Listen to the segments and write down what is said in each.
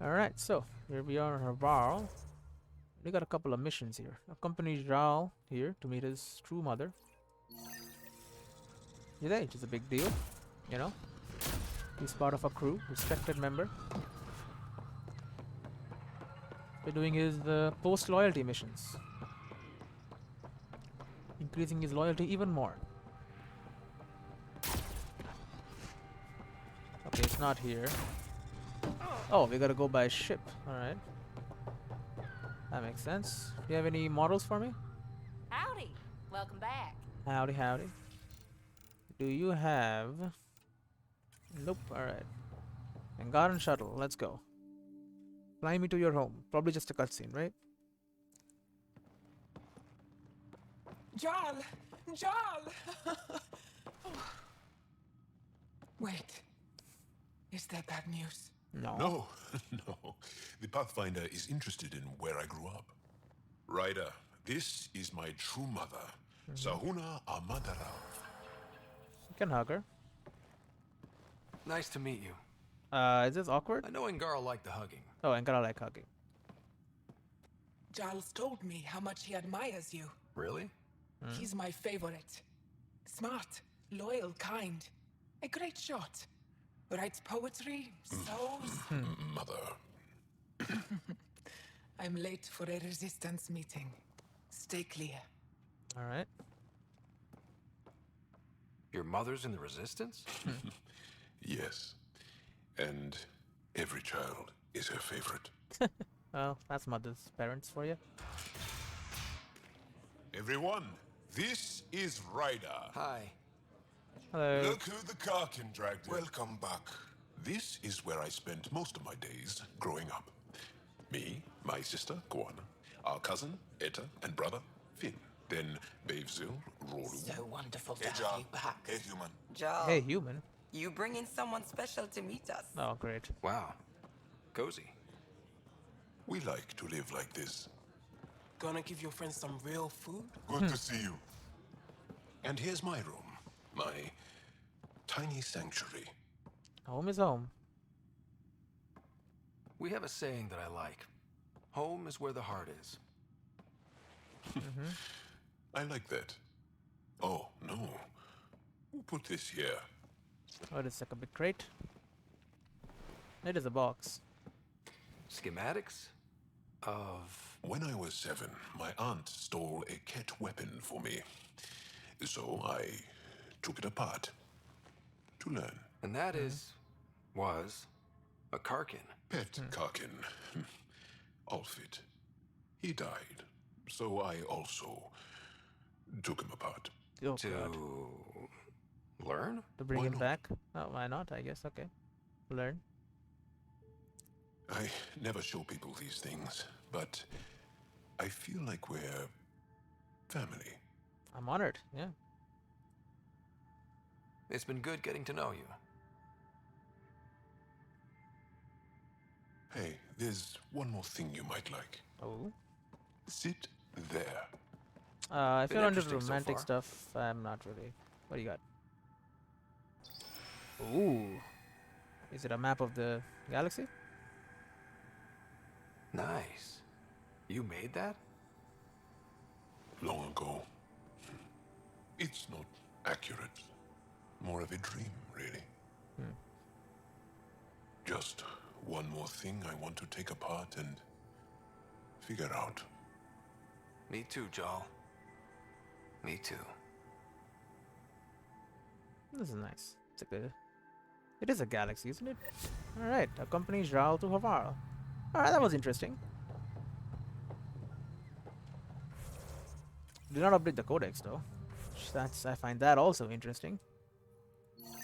Alright, so here we are in Raval. We got a couple of missions here. Accompany Jal here to meet his true mother. His age is a big deal, you know. He's part of a crew, respected member. We're doing his post-loyalty missions. Increasing his loyalty even more. Okay, it's not here. Oh, we gotta go by ship. Alright. That makes sense. Do you have any models for me? Howdy. Welcome back. Howdy, howdy. Do you have... Nope, alright. And garden shuttle, let's go. Fly me to your home. Probably just a cutscene, right? Jarl! Jarl! Wait. Is that bad news? No. No, no. The Pathfinder is interested in where I grew up. Ryder, this is my true mother, Sahuna Amadarao. You can hug her. Nice to meet you. Is this awkward? I know Angarl liked the hugging. Oh, and gotta like hugging. Jarl's told me how much he admires you. Really? He's my favorite. Smart, loyal, kind. A great shot. Writes poetry, sews. Mother. I'm late for a resistance meeting. Stay clear. Alright. Your mother's in the Resistance? Yes. And every child is her favorite. Well, that's mother's parents for you. Everyone, this is Ryder. Hi. Hello. Look who the car can drag. Welcome back. This is where I spent most of my days growing up. Me, my sister, Kwana, our cousin, Etta, and brother, Finn. Then Bavzil, Roru. So wonderful to Hey, have Jar. you back. Hey, human. Jarl, Hey, human. you bringing someone special to meet us. Oh, great. Wow. Cozy. We like to live like this. Gonna give your friends some real food? Good to see you. And here's my room. My tiny sanctuary. Home is home. We have a saying that I like. Home is where the heart is. I like that. Oh, no. Who put this here? Oh, it's like a big crate. It is a box. Schematics of... When I was 7, my aunt stole a cat weapon for me. So I took it apart to learn. And that was a Karkin. Pet Karkin. Alfit. He died. So I also took him apart. Oh, To God. learn? To bring Why him not? back? Oh, why not? I guess. Okay. Learn. I never show people these things, but I feel like we're family. I'm honored. Yeah. It's been good getting to know you. Hey, there's one more thing you might like. Oh. Sit there. If Been you're into interesting so romantic far. stuff, I'm not really. What do you got? Ooh. Is it a map of the galaxy? Nice. You made that? Long ago. It's not accurate. More of a dream, really. Just one more thing I want to take apart and figure out. Me too, Jarl. Me too. This is nice. It's like a... It is a galaxy, isn't it? Alright. Accompany Jal to Havar. Alright, that was interesting. Did not update the codex though. I find that also interesting.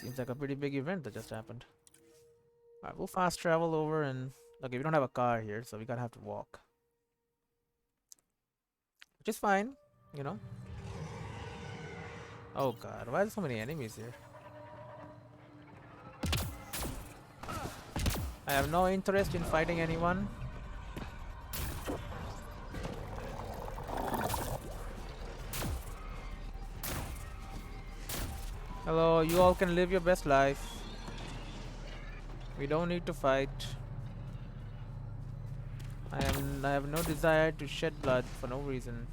Seems like a pretty big event that just happened. Alright, we'll fast travel over and... Okay, we don't have a car here, so we gotta have to walk. Which is fine, you know. Oh god, why are there so many enemies here? I have no interest in fighting anyone. Hello, you all can live your best life. We don't need to fight. I have no desire to shed blood for no reason.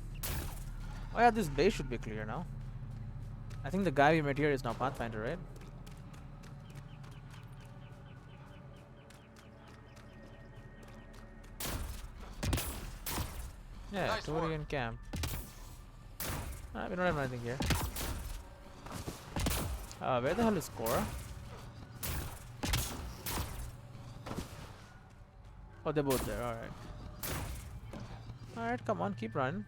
Oh yeah, this base should be clear now. I think the guy we met here is now Pathfinder, right? Yeah, Nice Torian work. camp. We don't have anything here. Where the hell is Cora? Oh, they're both there. Alright. Alright, come on, keep running.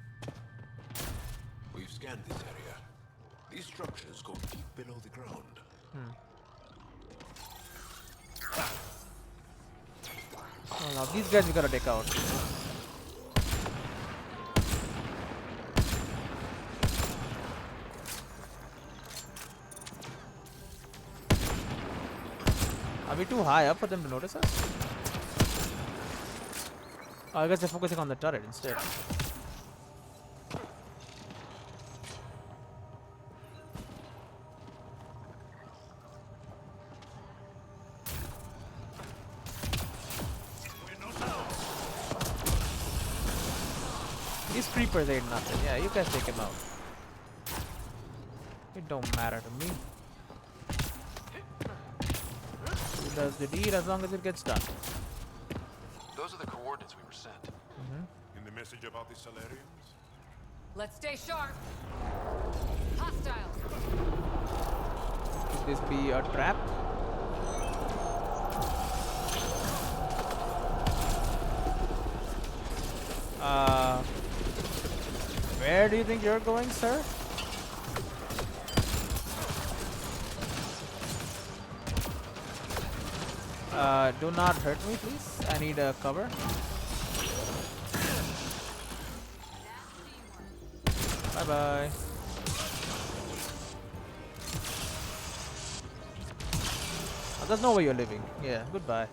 We've scanned this area. These structures go deep below the ground. Oh, now these guys we gotta take out. Are we too high up for them to notice us? Oh, I guess they're focusing on the turret instead. These creepers ain't nothing. Yeah, you guys take him out. It don't matter to me. Who does the deed as long as it gets done? Those are the coordinates we were sent. In the message about the Salarians? Let's stay sharp. Hostiles. Could this be a trap? Where do you think you're going, sir? Do not hurt me, please. I need a cover. Bye-bye. Oh, there's no way you're living. Yeah, goodbye.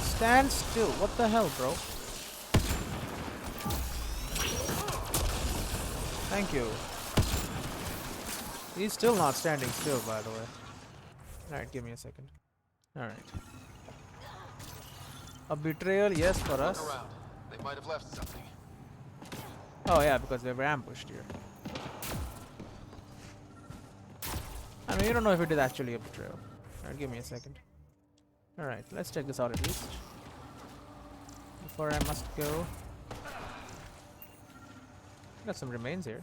Stand still. What the hell, bro? Thank you. He's still not standing still, by the way. Alright, give me a second. Alright. A betrayal, yes, for Look us. around. They might have left something. Oh, yeah, because they were ambushed here. I mean, you don't know if it is actually a betrayal. Alright, give me a second. Alright, let's check this out at least. Before I must go. Got some remains here.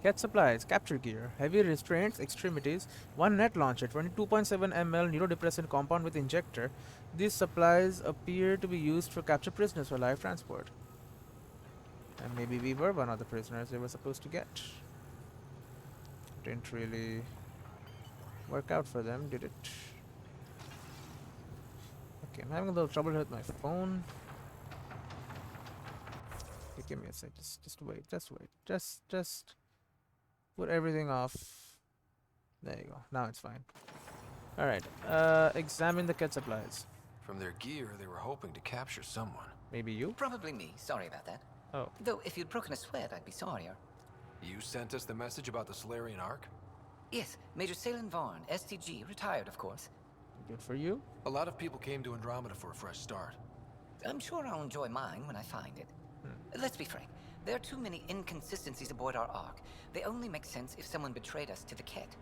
Get supplies, capture gear, heavy restraints, extremities, 1 net launcher, 22.7 ml neurodepressant compound with injector. These supplies appear to be used for capture prisoners for live transport. And maybe we were one of the prisoners they were supposed to get. Didn't really work out for them, did it? Okay, I'm having a little trouble with my phone. Okay, give me a sec. Just wait. Just put everything off. There you go. Now it's fine. All right. Examine the kit supplies. From their gear, they were hoping to capture someone. Maybe you? Probably me. Sorry about that. Oh, Though if you'd broken a sweat, I'd be sorrier. You sent us the message about the Solarian Ark? Yes, Major Salin Vaughn, STG, retired, of course. good for you. A lot of people came to Andromeda for a fresh start. I'm sure I'll enjoy mine when I find it. Let's be frank. There are too many inconsistencies aboard our Ark. They only make sense if someone betrayed us to the Ket.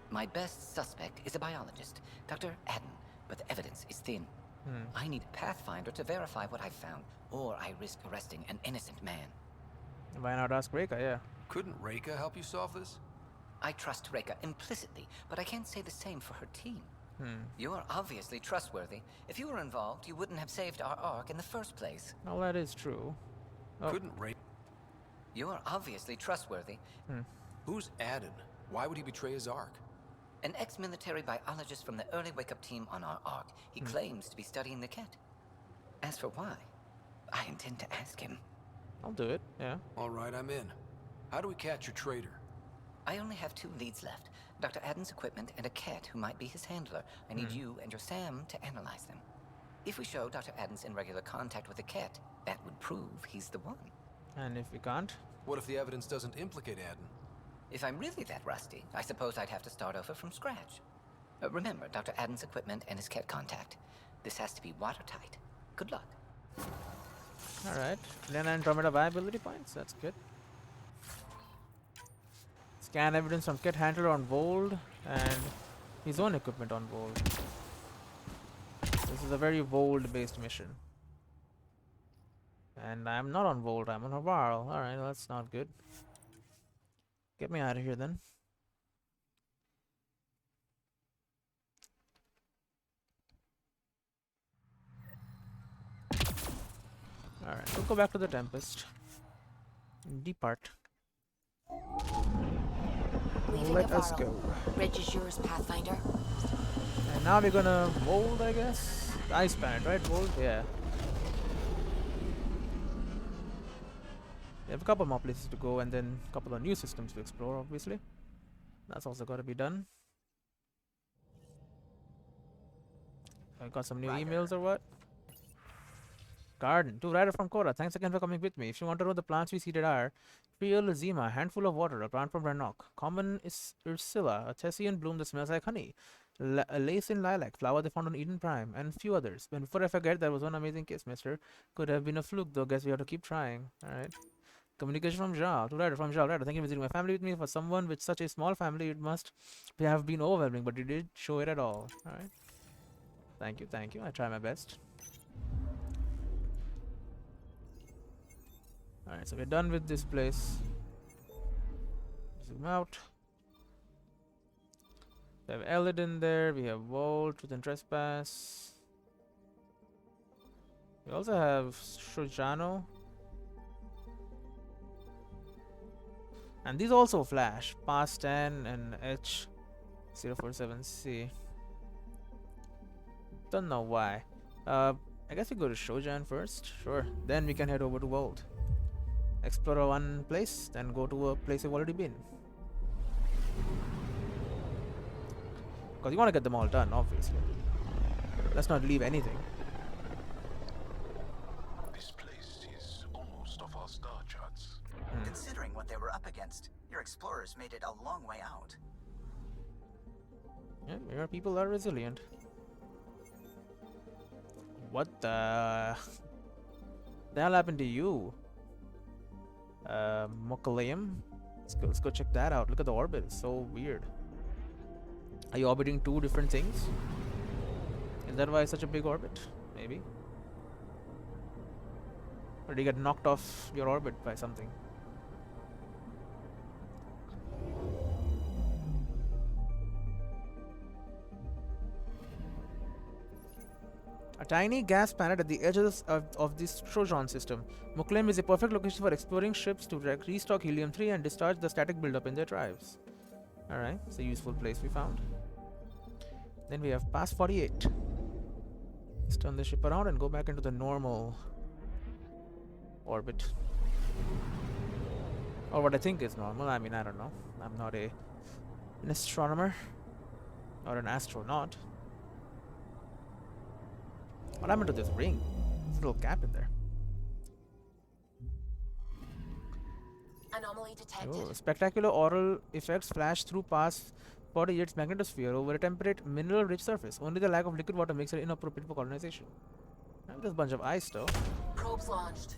My best suspect is a biologist, Dr. Adden, but the evidence is thin. I need a Pathfinder to verify what I've found, or I risk arresting an innocent man. Why not ask Reka? Yeah. Couldn't Reka help you solve this? I trust Reka implicitly, but I can't say the same for her team. You're obviously trustworthy. If you were involved, you wouldn't have saved our Ark in the first place. Well, that is true. Oh. Couldn't Reka... You're obviously trustworthy. Who's Adden? Why would he betray his Ark? An ex-military biologist from the early wake-up team on our Ark. He claims to be studying the Ket. As for why, I intend to ask him. I'll do it. Yeah. All right, I'm in. How do we catch your traitor? I only have 2 leads left. Dr. Adden's equipment and a Ket who might be his handler. I need you and your Sam to analyze them. If we show Dr. Adden's in regular contact with the Ket, that would prove he's the one. And if we can't? What if the evidence doesn't implicate Adden? If I'm really that rusty, I suppose I'd have to start over from scratch. Remember Dr. Adam's equipment and his cat contact. This has to be watertight. Good luck. Alright. Then Andromeda viability points. That's good. Scan evidence from kit handler on Vold and his own equipment on Vold. This is a very Vold based mission. And I'm not on Vold, I'm on Havarl. Alright, that's not good. Get me out of here then. Alright, we'll go back to the Tempest. Depart. Leaving Let us Navarro. go. Bridge is yours, Pathfinder. And now we're gonna Vold, I guess? Ice Planet, right? Vold? Yeah. We have a couple more places to go and then a couple of new systems to explore, obviously. That's also got to be done. I got some new emails or what? Garden. To Ryder from Kora. Thanks again for coming with me. If you want to know the plants we seeded are Priel Zima, handful of water, a plant from Rannoch. Common is Ursula, a Thessian bloom that smells like honey. A lace in lilac, flower they found on Eden Prime, and a few others. And before I forget, there was one amazing kiss, mister. Could have been a fluke, though. Guess we have to keep trying. Alright. Communication from Ja. To Ryder from Ja. Ryder, thank you for visiting my family with me. For someone with such a small family, it must have been overwhelming, but you did show it at all. Alright. Thank you, thank you. I try my best. Alright, so we're done with this place. Zoom out. We have Elidin there, we have Volt, Truth and Trespass. We also have Shojano. And these also flash. Pass 10 and H047C. Don't know why. I guess we go to Shojan first. Sure. Then we can head over to Volt. Explore one place, then go to a place we've already been. Because you want to get them all done, obviously. Let's not leave anything. This place is almost off our star charts. Considering what they were up against, your explorers made it a long way out. Yeah, your people are resilient. What the hell happened to you? Mausoleum? Let's go check that out. Look at the orbit, it's so weird. Are you orbiting two different things? Is that why it's such a big orbit? Maybe. Or did you get knocked off your orbit by something? A tiny gas planet at the edges of this Trojan system. Mausoleum is a perfect location for exploring ships to restock helium-3 and discharge the static buildup in their drives. Alright, it's a useful place we found. Then we have Pass 48. Let's turn the ship around and go back into the normal orbit. Or what I think is normal. I mean, I don't know. I'm not an astronomer. Or an astronaut. What happened to this ring? There's a little gap in there. Anomaly detected. Oh, spectacular aural effects flash through past 48's magnetosphere over a temperate, mineral-rich surface. Only the lack of liquid water makes it inappropriate for colonization. And there's a bunch of ice, though. Probes launched.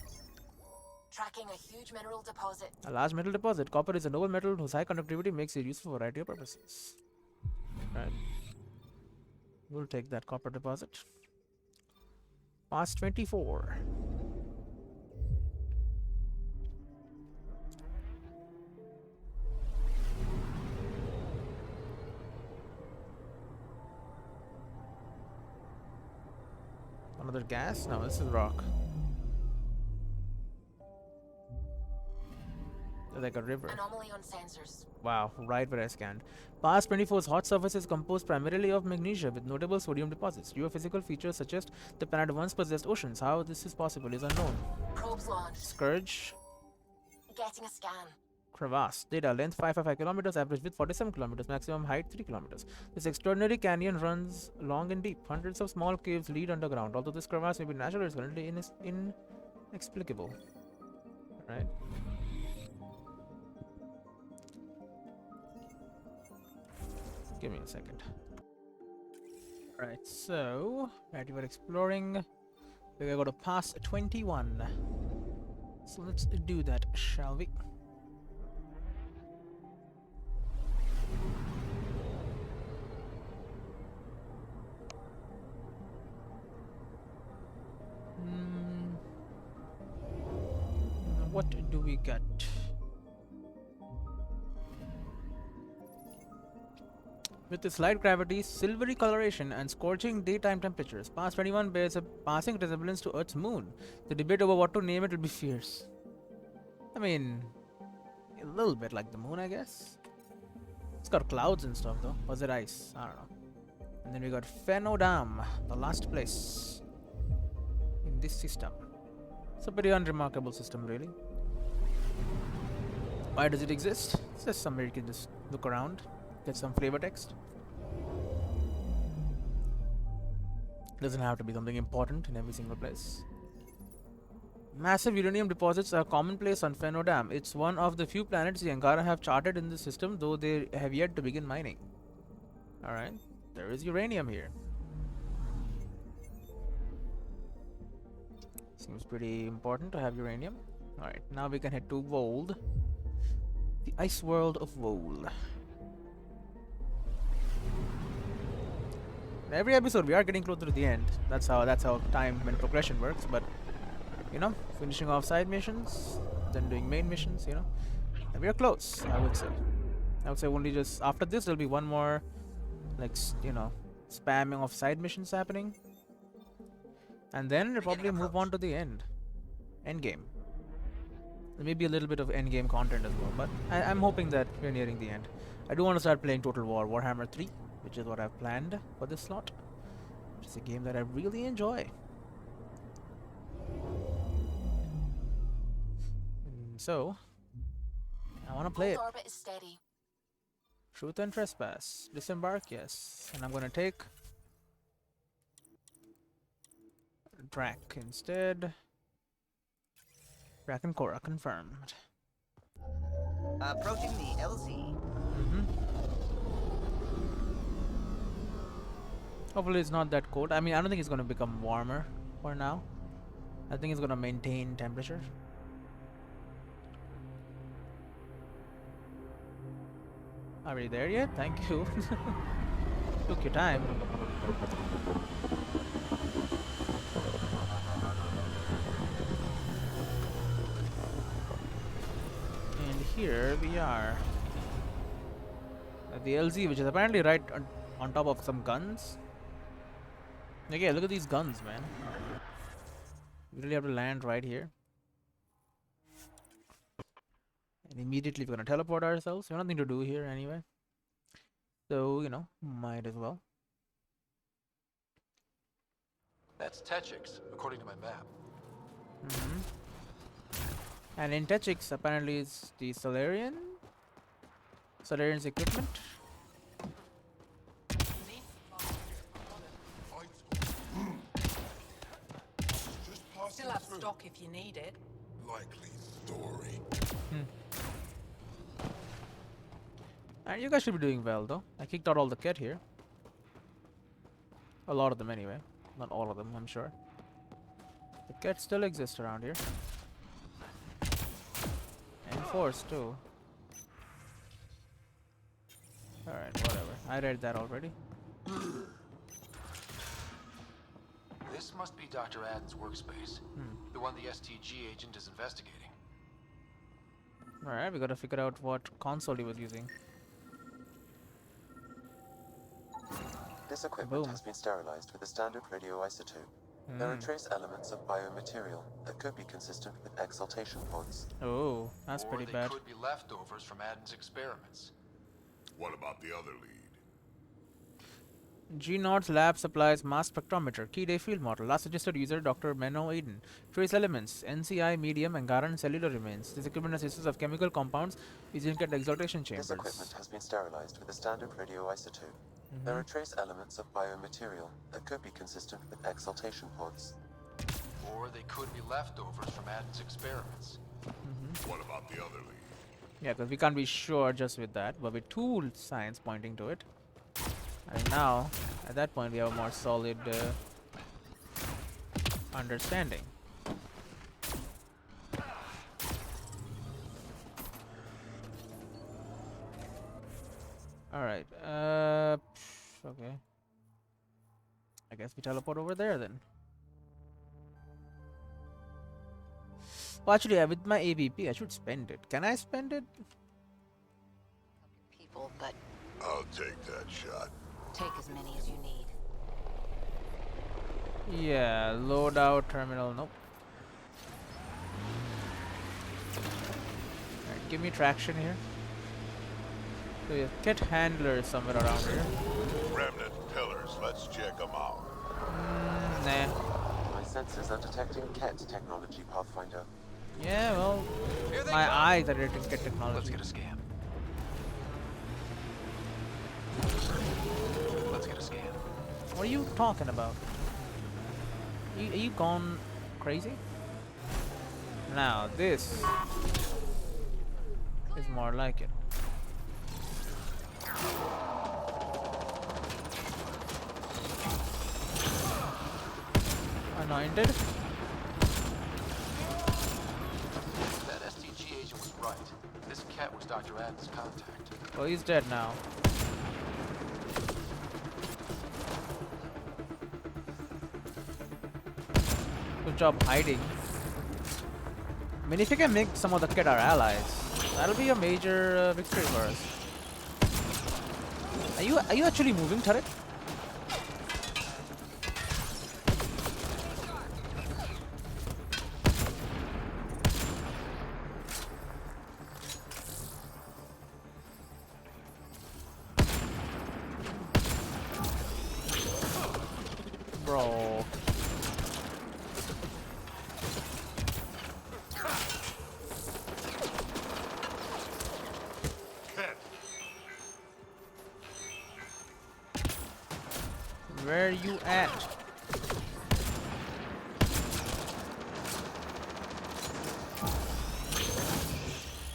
Tracking a huge mineral deposit. A large metal deposit. Copper is a noble metal whose high conductivity makes it useful for a variety of purposes. Right. We'll take that copper deposit. Past 24. Another gas? No, this is rock. There's like a river. Anomaly on sensors. Wow, right where I scanned. Past 24's hot surface is composed primarily of magnesia with notable sodium deposits. Geophysical features suggest the planet once possessed oceans. How this is possible is unknown. Probes launched. Scourge. Getting a scan. Crevasse. Data length 555 kilometers, average width 47 kilometers, maximum height 3 kilometers. This extraordinary canyon runs long and deep. Hundreds of small caves lead underground. Although this crevasse may be natural, it's currently inexplicable. Right? Give me a second. Alright, so right, we're exploring. We're gonna go to pass 21. So let's do that, shall we? Hmm. What do we get? With its light gravity, silvery coloration, and scorching daytime temperatures, Pass 21 bears a passing resemblance to Earth's moon. The debate over what to name it will be fierce. I mean, a little bit like the moon, I guess. It's got clouds and stuff, though. Or is it ice? I don't know. And then we got Phenodam, the last place in this system. It's a pretty unremarkable system, really. Why does it exist? It's just somewhere you can just look around, get some flavor text. Doesn't have to be something important in every single place. Massive uranium deposits are commonplace on Phenodam. It's one of the few planets the Ankara have charted in the system, though they have yet to begin mining. Alright, there is uranium here. Seems pretty important to have uranium. Alright, now we can head to Vold. The ice world of Vold. In every episode we are getting closer to the end. That's how time and progression works, but you know, finishing off side missions, then doing main missions, you know. And we are close, I would say. I would say only just after this there'll be one more, like, you know, spamming of side missions happening. And then we'll probably move on to the end game. Maybe a little bit of end game content as well, but I'm hoping that we're nearing the end. I do want to start playing Total War Warhammer 3, which is what I've planned for this slot. It's a game that I really enjoy. So, I want to play it. Orbit is steady. Truth and Trespass. Disembark, yes. And I'm going to take Drac instead. Drac and Korra confirmed. Approaching the LZ. Hopefully it's not that cold. I mean, I don't think it's going to become warmer for now. I think it's going to maintain temperature. Are we there yet? Thank you. Took your time. And here we are. At the LZ, which is apparently right on top of some guns. Like, yeah, look at these guns, man. We really have to land right here. And immediately we're gonna teleport ourselves. We have nothing to do here anyway. So, you know, might as well. That's Techix, according to my map. And in Techix, apparently it's the Solarian's equipment. Still have stock if you need it. Likely story. And you guys should be doing well, though. I kicked out all the kit here. A lot of them, anyway. Not all of them, I'm sure. The kit still exists around here. And Force, too. Alright, whatever. I read that already. This must be Dr. Adden's workspace. The one the STG agent is investigating. Alright, we gotta figure out what console he was using. This equipment Boom. has been sterilized with a standard radioisotope. There are trace elements of biomaterial that could be consistent with exaltation pods. Oh, that's Or pretty they bad. could be leftovers from Adden's experiments. What about the other lead? G-Nord's lab supplies mass spectrometer, key day field model, last suggested user Dr. Menno Aiden. Trace elements, NCI, medium, Angaran cellular remains. This equipment consists of chemical compounds using at exaltation chambers. This equipment has been sterilized with a standard radioisotope. There are trace elements of biomaterial that could be consistent with exaltation pods. Or they could be leftovers from Adden's experiments. What about the other lead? Yeah, because we can't be sure just with that, but with tool signs pointing to it. And now, At that point, we have a more solid understanding. All right. Okay. I guess we teleport over there then. Well, actually, with my AVP, I should spend it. Can I spend it? People, but I'll take that shot. take as many as you need. Yeah, loadout terminal. Nope. Alright, give me traction here. So yeah, kit handler is somewhere around here. Remnant pillars, let's check them out. Nah. My sensors are detecting Ket technology, Pathfinder. Yeah, well, my eyes are detecting kit technology. Let's get a scan. Let's get a scan. What are you talking about? Are you gone crazy? Now this is more like it. Anointed. That STG agent was right. This cat was Dr. Adams' contact. Well, he's dead now. Good job hiding. I mean, if you can make some of the kid our allies, that'll be a major victory for us. Are you actually moving, turret? Bro. Where you at?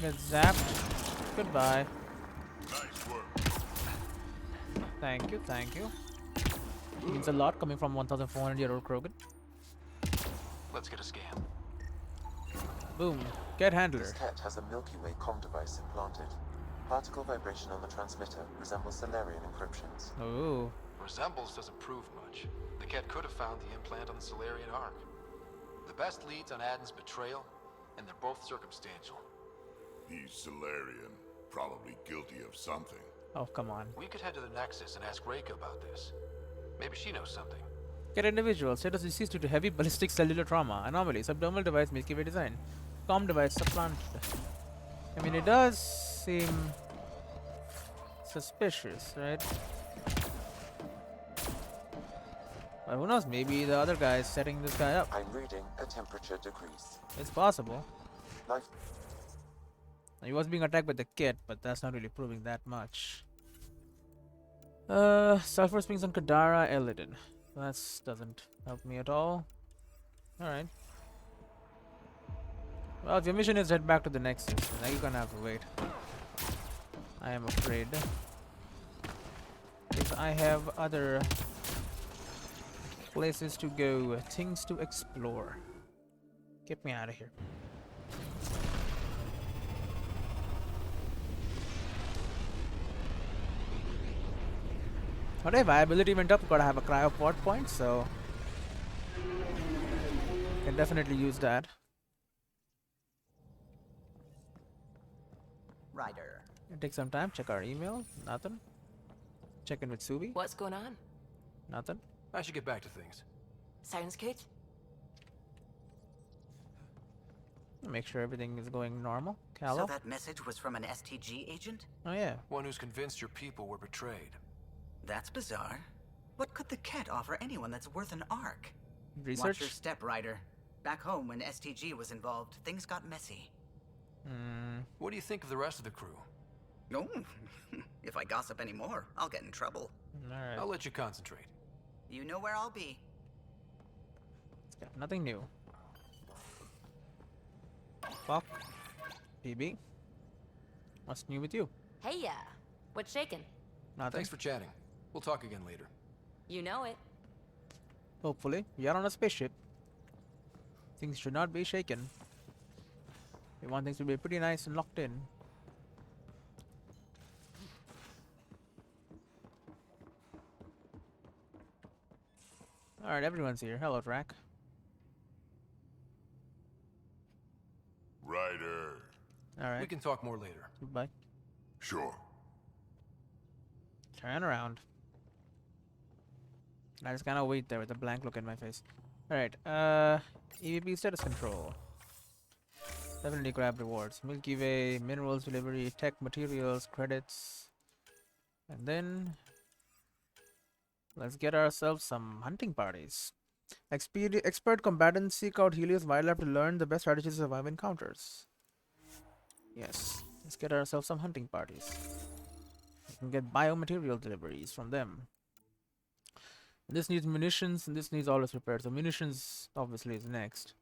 Get zapped. Goodbye. Nice work. Thank you, thank you. Means a lot coming from 1,400-year-old Krogan. Let's get a scan. Boom. Get This handler. Ket has a Milky Way comm device implanted. Particle vibration on the transmitter resembles Solarian encryptions. Oh. Resembles doesn't prove much. The cat could have found the implant on the Solarian Ark. The best leads on Aden's betrayal, and they're both circumstantial. He's Solarian, probably guilty of something. Oh, come on. We could head to the Nexus and ask Reika about this. Maybe she knows something. Get individual. Status deceased due to heavy ballistic cellular trauma. Anomaly. Subdermal device Milky Way design. Comm device supplanted. I mean, it does seem suspicious, right? But who knows? Maybe the other guy is setting this guy up. I'm reading a temperature decrease. It's possible. Life. He was being attacked by the kit, but that's not really proving that much. Sulfur springs on Kadara, Elidin. That doesn't help me at all. Alright. Well, if your mission is head back to the Nexus, then you're gonna have to wait. I am afraid. Because I have other places to go, things to explore. Get me out of here. Okay, viability went up. Gotta have a cryopod point, so can definitely use that. Ryder. It'll take some time. Check our email. Nothing. Check in with Subi. What's going on? Nothing. I should get back to things. Sounds good. Make sure everything is going normal. So Callow. that message was from an STG agent? Oh yeah. One who's convinced your people were betrayed. That's bizarre. What could the Ket offer anyone that's worth an arc? Watch Research. your step, Ryder. Back home, when STG was involved, things got messy. What do you think of the rest of the crew? No, if I gossip anymore, I'll get in trouble. Alright. I'll let you concentrate. You know where I'll be. Yeah, nothing new. Fuck. PB. What's new with you? Hey, what's shaking? Nothing. Thanks for chatting. We'll talk again later. You know it. Hopefully. We are on a spaceship. Things should not be shaken. We want things to be pretty nice and locked in. Alright, everyone's here. Hello, Drac. Ryder. Alright. We can talk more later. Goodbye. Sure. Turn around. I just kind of wait there with a blank look in my face. Alright, EVP status control. Definitely grab rewards. Milky Way, minerals delivery, tech materials, credits. And then let's get ourselves some hunting parties. Expert combatants seek out Helios wildlife to learn the best strategies to survive encounters. Yes, let's get ourselves some hunting parties. We can get biomaterial deliveries from them. This needs munitions and this needs all its repairs. So munitions obviously is next.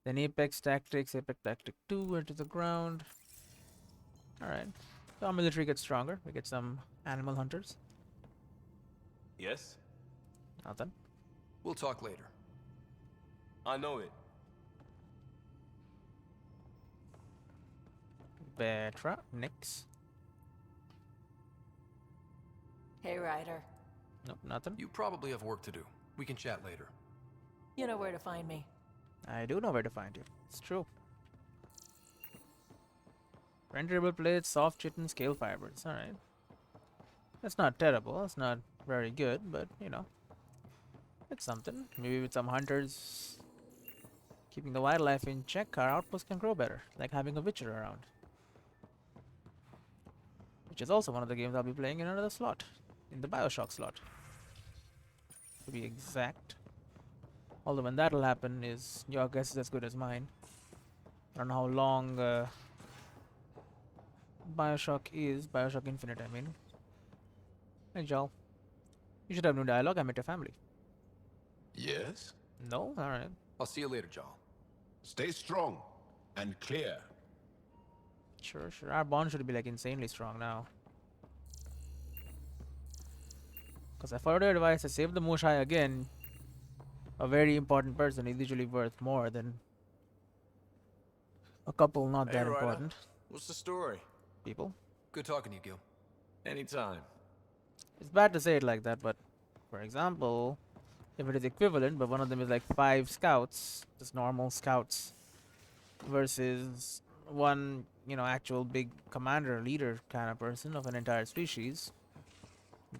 Then Apex Tactics, Apex Tactic 2 into the ground. Alright. So our military gets stronger. We get some animal hunters. Yes? Nothing. We'll talk later. I know it. Betra, Nix. Hey, Ryder. Nope, nothing. You probably have work to do. We can chat later. You know where to find me. I do know where to find you. It's true. Renderable plates, soft chitin, scale fibers. Alright. That's not terrible. That's not very good, but you know. It's something. Maybe with some hunters keeping the wildlife in check, our outpost can grow better. Like having a Witcher around. Which is also one of the games I'll be playing in another slot. In the Bioshock slot. To be exact. Although when that'll happen is your guess is as good as mine. I don't know how long Bioshock is. Bioshock Infinite, I mean. Hey, Joel. You should have new dialogue. I met your family. Yes? No? Alright. I'll see you later, Jal. Stay strong and clear. Sure, sure. Our bond should be like insanely strong now. Because I followed your advice. I saved the Moshai again. A very important person is usually worth more than a couple not Hey, that Ryder. important What's the story? people. Good talking to you, Gil. Anytime. It's bad to say it like that, but for example, if it is equivalent, but one of them is like 5 scouts, just normal scouts, versus one, you know, actual big commander, leader kind of person of an entire species,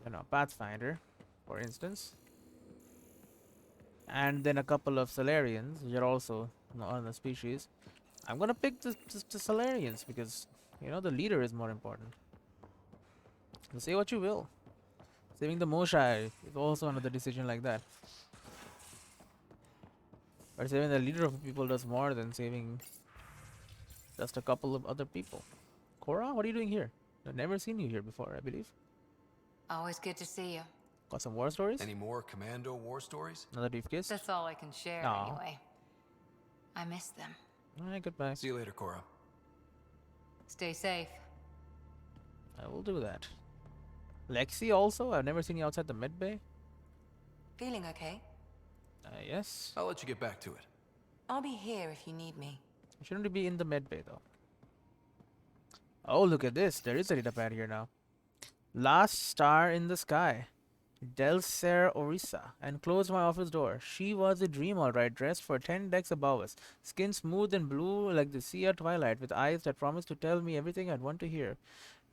you know, Pathfinder, for instance, and then a couple of Solarians, you're also on the species. I'm gonna pick the Solarians because, you know, the leader is more important. So say what you will. Saving the Moshai is also another decision like that. But saving the leader of people does more than saving just a couple of other people. Cora, what are you doing here? I've never seen you here before, I believe. Always good to see you. Got some war stories? Any more Commando war stories? Another briefcase? That's all I can share Aw. anyway. I miss them. Alright, goodbye. See you later, Cora. Stay safe. I will do that. Lexi also? I've never seen you outside the med bay. Feeling okay? Yes. I'll let you get back to it. I'll be here if you need me. Shouldn't be in the med bay though. Oh, look at this. There is a data pad here now. Last star in the sky. Delcer Orissa. And closed my office door. She was a dream, alright, dressed for 10 decks above us. Skin smooth and blue like the sea at twilight, with eyes that promised to tell me everything I'd want to hear.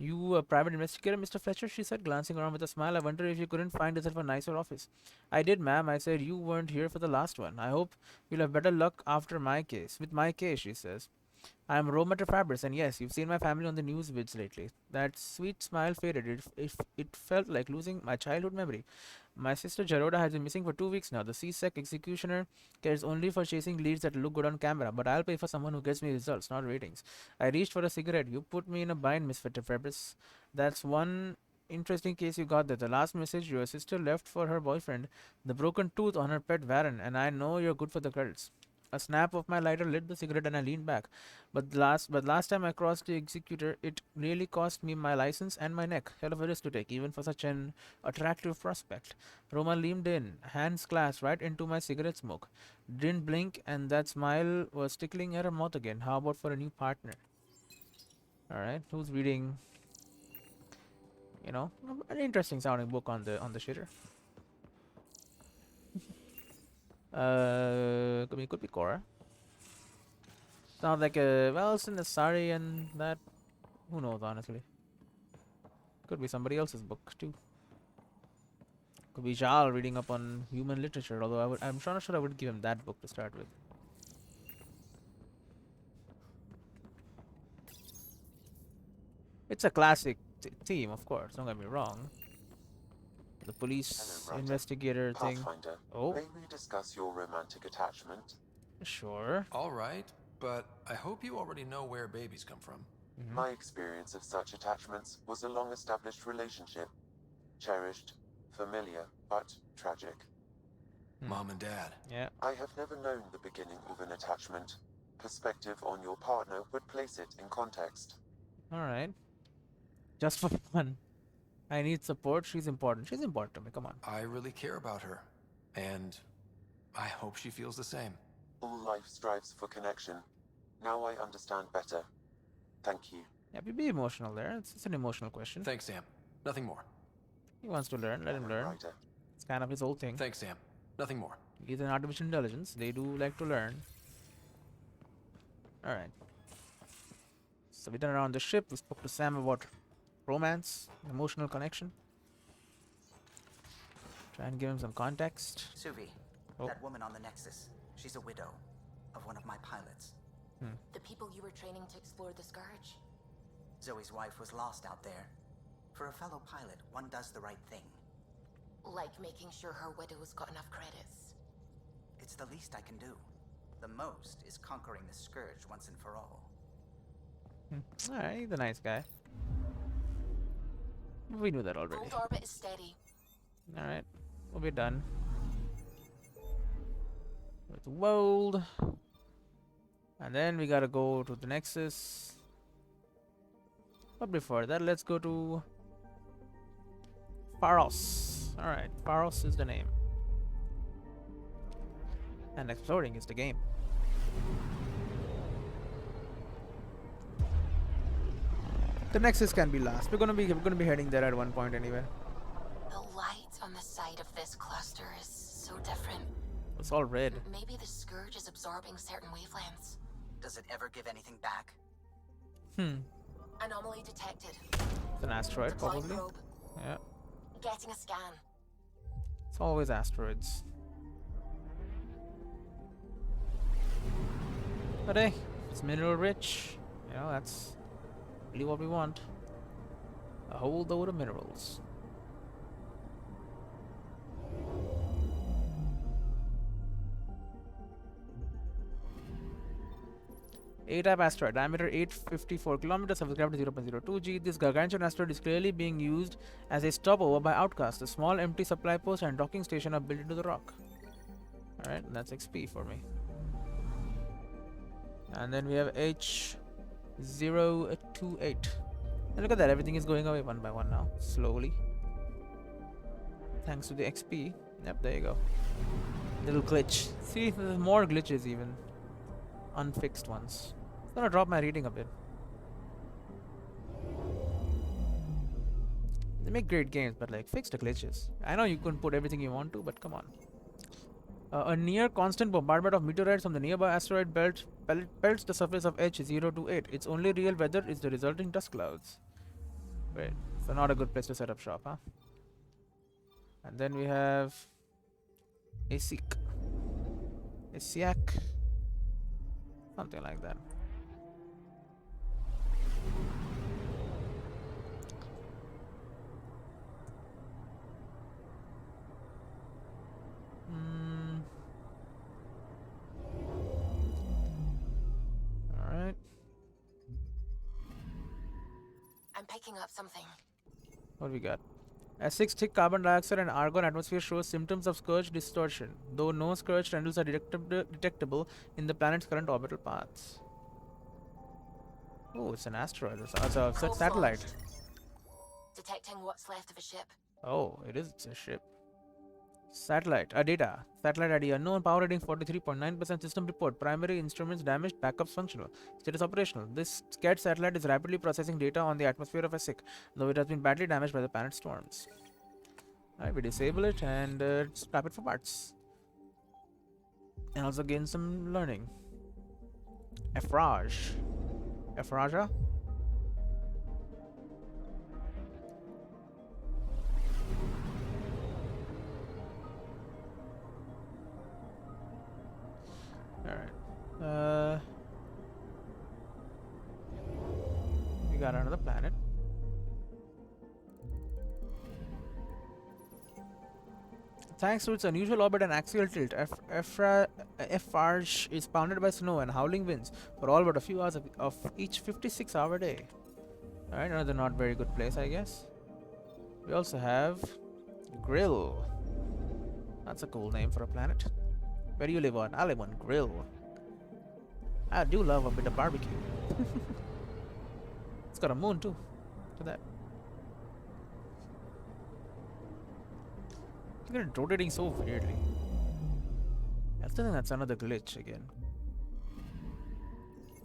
You a private investigator, Mr. Fletcher? She said, glancing around with a smile. I wonder if you couldn't find yourself a nicer office. I did, ma'am. I said you weren't here for the last one. I hope you'll have better luck after my case. With my case, she says. I am Romater Fabris, and yes, you've seen my family on the news vids lately. That sweet smile faded. It felt like losing my childhood memory. My sister Jaroda has been missing for 2 weeks now. The CSEC executioner cares only for chasing leads that look good on camera, but I'll pay for someone who gets me results, not ratings. I reached for a cigarette. You put me in a bind, Miss Fabris. That's one interesting case you got there. The last message your sister left for her boyfriend, the broken tooth on her pet Varen, and I know you're good for the credits. A snap of my lighter lit the cigarette and I leaned back. But last time I crossed the executor, it nearly cost me my license and my neck. Hell of a risk to take, even for such an attractive prospect. Roma leaned in, hands clasped right into my cigarette smoke. Didn't blink, and that smile was tickling at her mouth again. How about for a new partner? Alright, who's reading, an interesting sounding book on the shitter? Could be Cora. Sounds like it's in the Sari and that. Who knows, honestly. Could be somebody else's book too. Could be Jal reading up on human literature. Although I'm not sure I would give him that book to start with. It's a classic theme, of course. Don't get me wrong. The police Hello, investigator thing. Pathfinder, Oh, may we discuss your romantic attachment? sure. All right, but I hope you already know where babies come from. My experience of such attachments was a long-established relationship. Cherished, familiar, but tragic. Mom and Dad. Yeah. I have never known the beginning of an attachment. Perspective on your partner would place it in context. Alright. Just for fun. I need support. She's important. She's important to me. Come on. I really care about her, and I hope she feels the same. All life strives for connection. Now I understand better. Thank you. Yeah, be emotional there. It's an emotional question. Thanks, Sam. Nothing more. He wants to learn. Let him learn. Writer. It's kind of his whole thing. Thanks, Sam. Nothing more. He's an artificial intelligence. They do like to learn. Alright. So we done around the ship. We spoke to Sam about romance, emotional connection. Try and give him some context. Suvi, Oh. that woman on the Nexus, she's a widow of one of my pilots. The people you were training to explore the Scourge. Zoe's wife was lost out there. For a fellow pilot, one does the right thing. Like making sure her widow's got enough credits. It's the least I can do. The most is conquering the Scourge once and for all. Alright, he's a nice guy. We knew that already. Gold orbit is steady. Alright, we'll be done. With World. And then we gotta go to the Nexus. But before that, let's go to Pharos. Alright, Pharos is the name. And exploring is the game. The Nexus can be last. We're gonna be heading there at one point anyway. The light on the side of this cluster is so different. It's all red. Maybe the Scourge is absorbing certain wavelengths. Does it ever give anything back? Anomaly detected. It's an asteroid, Deploying probably. probe. Yeah. Getting a scan. It's always asteroids. But hey, it's mineral rich. That's really what we want. A whole load of minerals. A-type asteroid, diameter 854 kilometers, surface gravity 0.02 g. This gargantuan asteroid is clearly being used as a stopover by outcasts. A small empty supply post and docking station are built into the rock. Alright, that's XP for me. And then we have H028. And look at that, everything is going away one by one now, slowly. Thanks to the XP. Yep, there you go. Little glitch. See, there's more glitches even. Unfixed ones. It's gonna drop my reading a bit. They make great games, but like, fix the glitches. I know you couldn't put everything you want to, but come on. A near constant bombardment of meteorites from the nearby asteroid belt pelts the surface of H028. Its only real weather is the resulting dust clouds. Wait, so not a good place to set up shop, huh? And then we have Asiak. Something like that. Alright. I'm picking up something. What do we got? A6 thick carbon dioxide and argon atmosphere shows symptoms of scourge distortion, though no scourge trendles are detectable in the planet's current orbital paths. Oh, it's an asteroid. It's a Hull satellite. launched. Detecting what's left of a ship. Oh, it's a ship. Satellite. Data. Satellite ID unknown. Power rating 43.9%. System report. Primary instruments damaged. Backups functional. Status operational. This scared satellite is rapidly processing data on the atmosphere of Esik, though it has been badly damaged by the planet storms. Alright, we disable it and scrap it for parts. And also gain some learning. Effrage. Effraja? Alright. We got another planet. Thanks to its unusual orbit and axial tilt, Effarge is pounded by snow and howling winds for all but a few hours of each 56-hour day. Alright, another not very good place, I guess. We also have Grill. That's a cool name for a planet. Where do you live on? I live on Grill. I do love a bit of barbecue. It's got a moon too. Look at that. Look at it rotating so weirdly. I think that's another glitch again.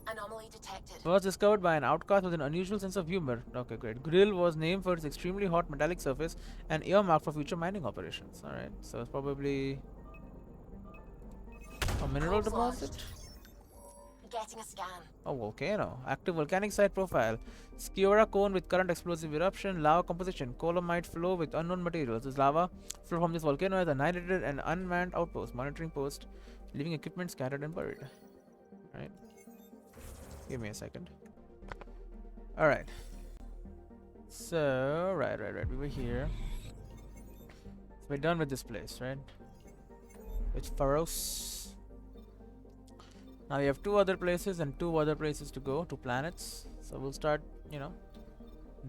Anomaly detected. Was discovered by an outcast with an unusual sense of humor. Okay, great. Grill was named for its extremely hot metallic surface and earmarked for future mining operations. Alright, so it's probably a mineral deposit? Getting a scan. A volcano. Active volcanic site profile. Sciura cone with current explosive eruption. Lava composition. Colomite flow with unknown materials. This lava flow from this volcano has annihilated an unmanned outpost, monitoring post, leaving equipment scattered and buried. Alright. Give me a second. Alright. So, right. We were here. So we're done with this place, right? It's Pharos. Now we have 2 other places and 2 other places to go, 2 planets. So we'll start,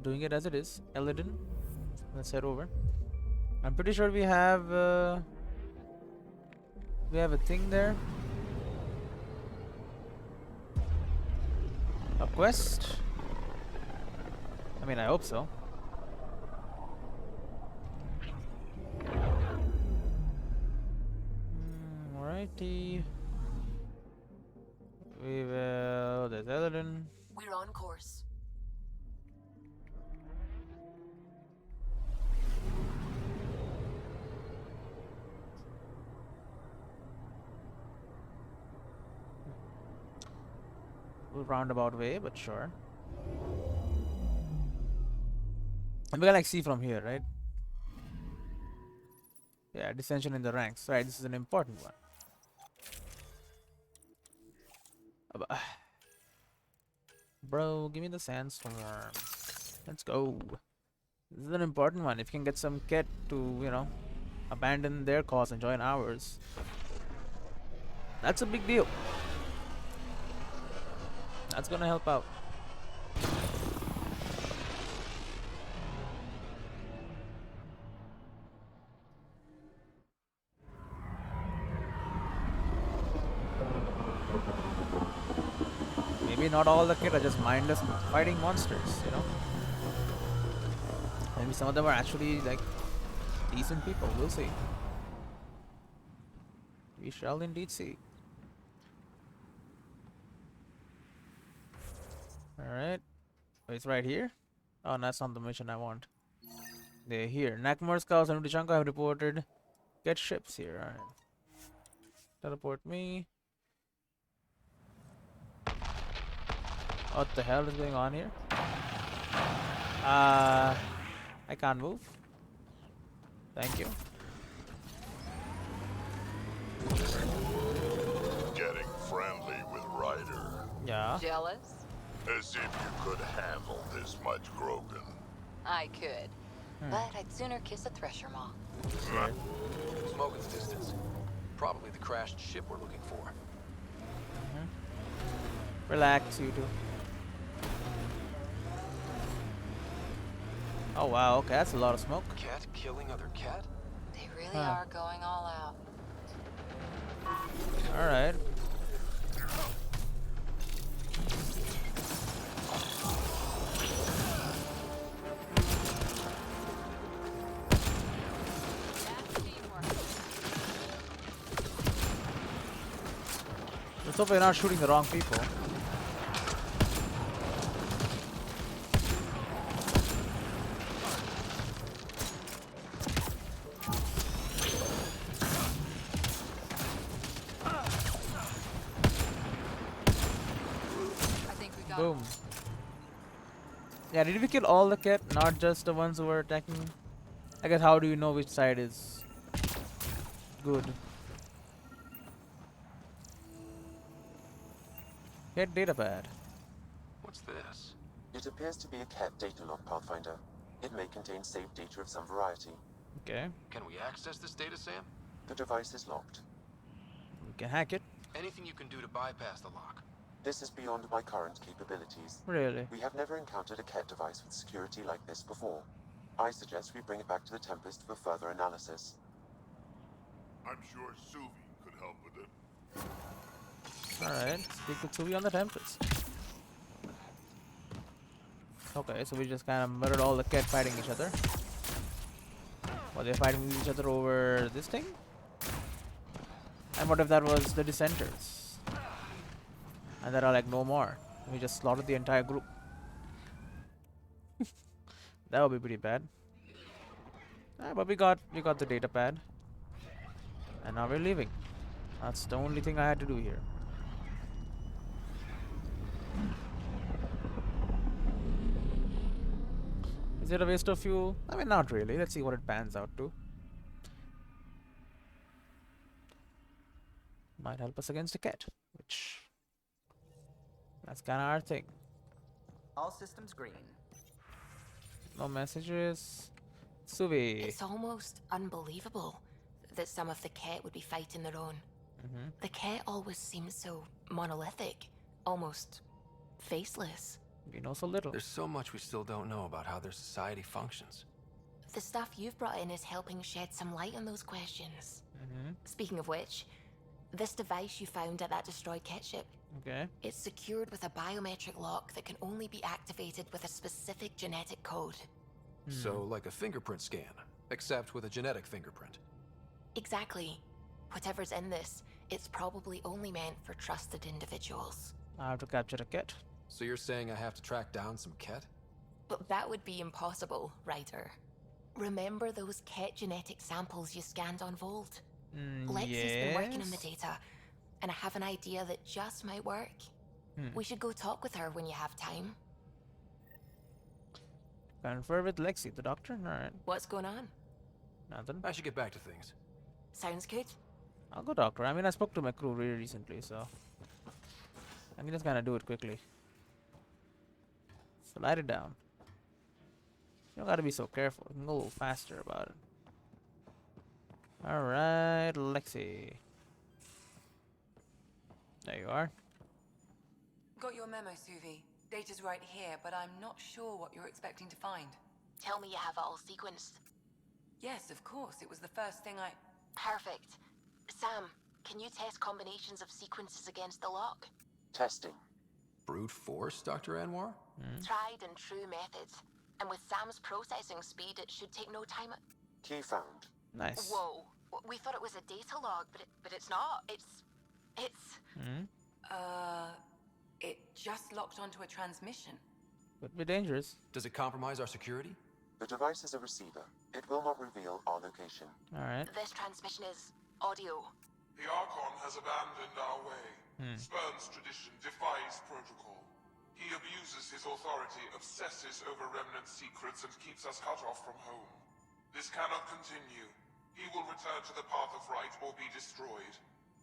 doing it as it is. Eladin. Let's head over. I'm pretty sure we have a thing there. A quest? I mean, I hope so. Alrighty. We will. There's Eladin. We're on course. Roundabout way, but sure. And we can see from here, right? Yeah, dissension in the ranks. Right, this is an important one. Bro, give me the sandstorm. Let's go. This is an important one. If you can get some kit to, abandon their cause and join ours, that's a big deal. That's gonna help out. Maybe not all the kids are just mindless fighting monsters, Maybe some of them are actually like decent people. We'll see. We shall indeed see. Alright. It's right here. Oh, that's not the mission I want. They're here. Nakmar scouts and Udichanka have reported get ships here. Alright. Teleport me. What the hell is going on here? I can't move. Thank you. Getting friendly with Ryder. Yeah. Jealous? As if you could handle this much Grogan. I could. But I'd sooner kiss a thresher moth. Smoke in the distance. Probably the crashed ship we're looking for. Relax, you two. Oh wow, okay, that's a lot of smoke. Cat killing other cat? They really are going all out. Alright. Let's hope we're not shooting the wrong people. Boom. Yeah, did we kill all the cat, not just the ones who were attacking? I guess how do you know which side is good? Get datapad. What's this? It appears to be a cat data log, Pathfinder. It may contain saved data of some variety. Okay. Can we access this data, Sam? The device is locked. We can hack it. Anything you can do to bypass the lock? This is beyond my current capabilities. Really? We have never encountered a cat device with security like this before. I suggest we bring it back to the Tempest for further analysis. I'm sure Suvi could help with it. Alright, speak with Suvi on the Tempest. Okay, so we just kind of murdered all the cat fighting each other. Well, they're fighting each other over this thing? And what if that was the dissenters? And there are like no more. We just slaughtered the entire group. That would be pretty bad. But we got the data pad. And now we're leaving. That's the only thing I had to do here. Is it a waste of fuel? I mean, not really. Let's see what it pans out to. Might help us against a cat, which that's kind of our thing. All systems green. No messages. Suvi. It's almost unbelievable that some of the Ket would be fighting their own. The Ket always seems so monolithic, almost faceless. We know so little. There's so much we still don't know about how their society functions. The stuff you've brought in is helping shed some light on those questions. Speaking of which, this device you found at that destroyed Ket ship, Okay. it's secured with a biometric lock that can only be activated with a specific genetic code. So, like a fingerprint scan, except with a genetic fingerprint. Exactly. Whatever's in this, it's probably only meant for trusted individuals. I have to capture a cat. So you're saying I have to track down some Ket? But that would be impossible, Ryder. Remember those Ket genetic samples you scanned on Volt? Lexi's been working on the data, and I have an idea that just might work. We should go talk with her when you have time. Confer with Lexi, the doctor? Alright. What's going on? Nothing. I should get back to things. Sounds good. I'll go talk to her. I mean, I spoke to my crew really recently, so I can just kind of do it quickly. So light it down. You don't gotta be so careful. You can go a little faster about it. Alright, Lexi. There you are. Got your memo, Suvi. Data's right here, but I'm not sure what you're expecting to find. Tell me you have it all sequenced. Yes, of course. It was the first thing I... Perfect. Sam, can you test combinations of sequences against the lock? Testing. Brute force, Dr. Anwar? Tried and true methods. And with Sam's processing speed, it should take no time. Key found. Nice. Whoa. We thought it was a data log, but it's not. It's... It just locked onto a transmission. Could be dangerous. Does it compromise our security? The device is a receiver. It will not reveal our location. Alright. This transmission is audio. The Archon has abandoned our way, spurns tradition, defies protocol. He abuses his authority, obsesses over remnant secrets, and keeps us cut off from home. This cannot continue. He will return to the path of right or be destroyed.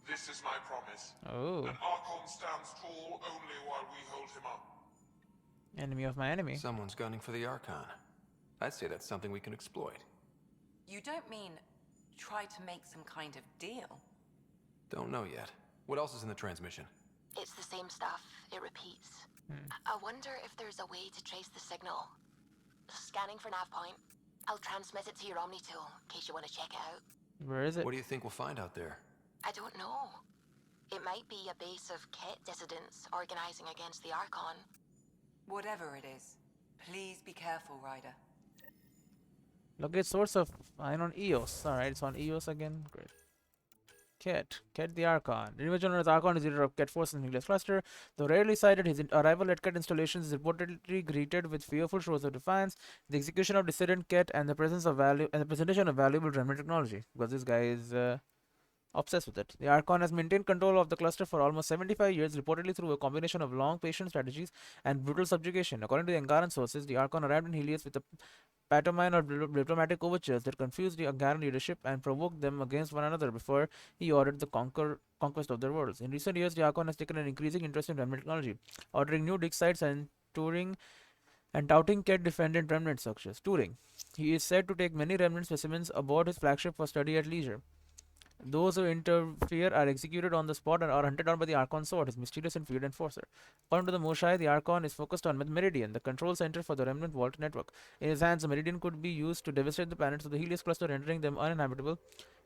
This is my promise. Oh. An Archon stands tall only while we hold him up. Enemy of my enemy. Someone's gunning for the Archon. I'd say that's something we can exploit. You don't mean try to make some kind of deal? Don't know yet. What else is in the transmission? It's the same stuff. It repeats. I wonder if there's a way to trace the signal. Scanning for nav point. I'll transmit it to your Omni tool in case you want to check it out. Where is it? What do you think we'll find out there? I don't know. It might be a base of Ket dissidents organizing against the Archon. Whatever it is, please be careful, Ryder. Locate source of ion on Eos. Alright, it's on Eos again. Great. Ket the Archon. The individual known as Archon is leader of Ket forces in Helios cluster. Though rarely sighted, his arrival at Ket installations is reportedly greeted with fearful shows of defiance, the execution of dissident Ket, and the presentation of valuable remnant technology. Because this guy is obsessed with it. The Archon has maintained control of the cluster for almost 75 years, reportedly through a combination of long, patient strategies and brutal subjugation. According to the Angaran sources, the Archon arrived in Helios with a pantomime of diplomatic overtures that confused the Angaran leadership and provoked them against one another before he ordered the conquest of their worlds. In recent years, the Archon has taken an increasing interest in remnant technology, ordering new dig sites and touting Ket-dependent remnant structures. He is said to take many remnant specimens aboard his flagship for study at leisure. Those who interfere are executed on the spot and are hunted down by the Archon sword, his mysterious and feared enforcer. According to the Moshai, the Archon is focused on Meridian, the control center for the Remnant Vault network. In his hands, the Meridian could be used to devastate the planets of the Helios cluster, rendering them uninhabitable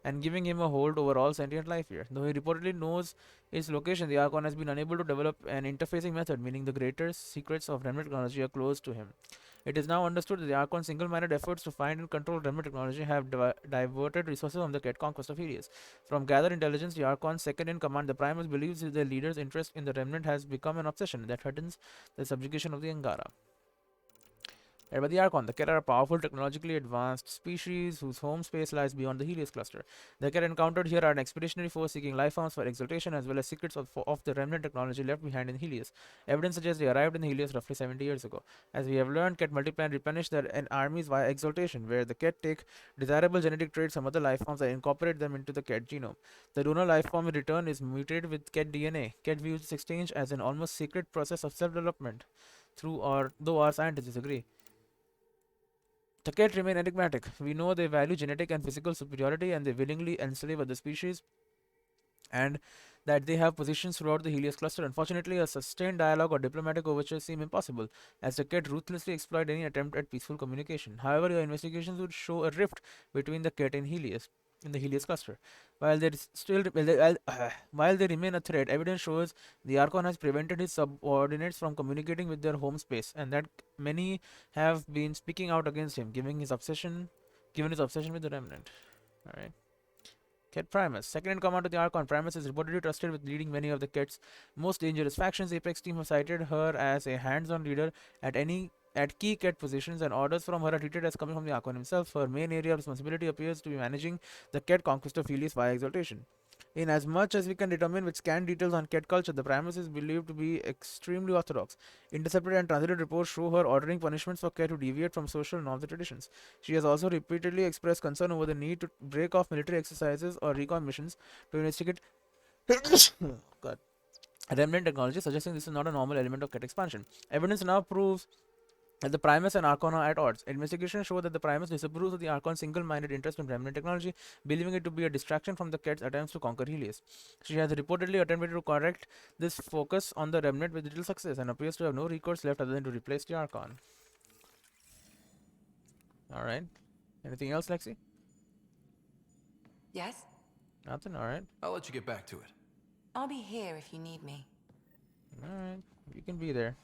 and giving him a hold over all sentient life here. Though he reportedly knows its location, the Archon has been unable to develop an interfacing method, meaning the greater secrets of Remnant technology are closed to him. It is now understood that the Archon's single-minded efforts to find and control remnant technology have diverted resources from the Ket conquest of Helios. From gathered intelligence, the Archon's second-in-command, the Primus, believes that the leader's interest in the remnant has become an obsession that threatens the subjugation of the Angara. Led by the Archon, the Ket are a powerful, technologically advanced species whose home space lies beyond the Helios cluster. The Ket encountered here are an expeditionary force seeking life forms for exaltation as well as secrets of the remnant technology left behind in Helios. Evidence suggests they arrived in Helios roughly 70 years ago. As we have learned, Ket multiply and replenish their armies via exaltation, where the Ket take desirable genetic traits from other life forms and incorporate them into the Ket genome. The donor life form in return is mutated with Ket DNA. Ket views this exchange as an almost secret process of self-development, though our scientists disagree. The Ket remain enigmatic. We know they value genetic and physical superiority and they willingly enslave other species, and that they have positions throughout the Helios cluster. Unfortunately, a sustained dialogue or diplomatic overtures seem impossible, as the Ket ruthlessly exploit any attempt at peaceful communication. However, your investigations would show a rift between the Ket and Helios in the Helios cluster. While they remain a threat, evidence shows the Archon has prevented his subordinates from communicating with their home space, and that many have been speaking out against him, given his obsession with the remnant. Alright. Ket Primus. Second in command to the Archon, Primus is reportedly trusted with leading many of the Ket's most dangerous factions. The Apex team have cited her as a hands-on leader at key Ket positions, and orders from her are treated as coming from the Archon himself. Her main area of responsibility appears to be managing the Ket conquest of Helios via exaltation. In as much as we can determine with scant details on Ket culture, the Primus is believed to be extremely orthodox. Intercepted and translated reports show her ordering punishments for Ket to deviate from social norms and traditions. She has also repeatedly expressed concern over the need to break off military exercises or recon missions to investigate remnant technology, suggesting this is not a normal element of Ket expansion. Evidence now proves that the Primus and Archon are at odds. Investigations show that the Primus disapproves of the Archon's single-minded interest in remnant technology, believing it to be a distraction from the Ket's attempts to conquer Helios. She has reportedly attempted to correct this focus on the remnant with little success, and appears to have no recourse left other than to replace the Archon. Alright. Anything else, Lexi? Yes? Nothing? Alright. I'll let you get back to it. I'll be here if you need me. Alright. You can be there.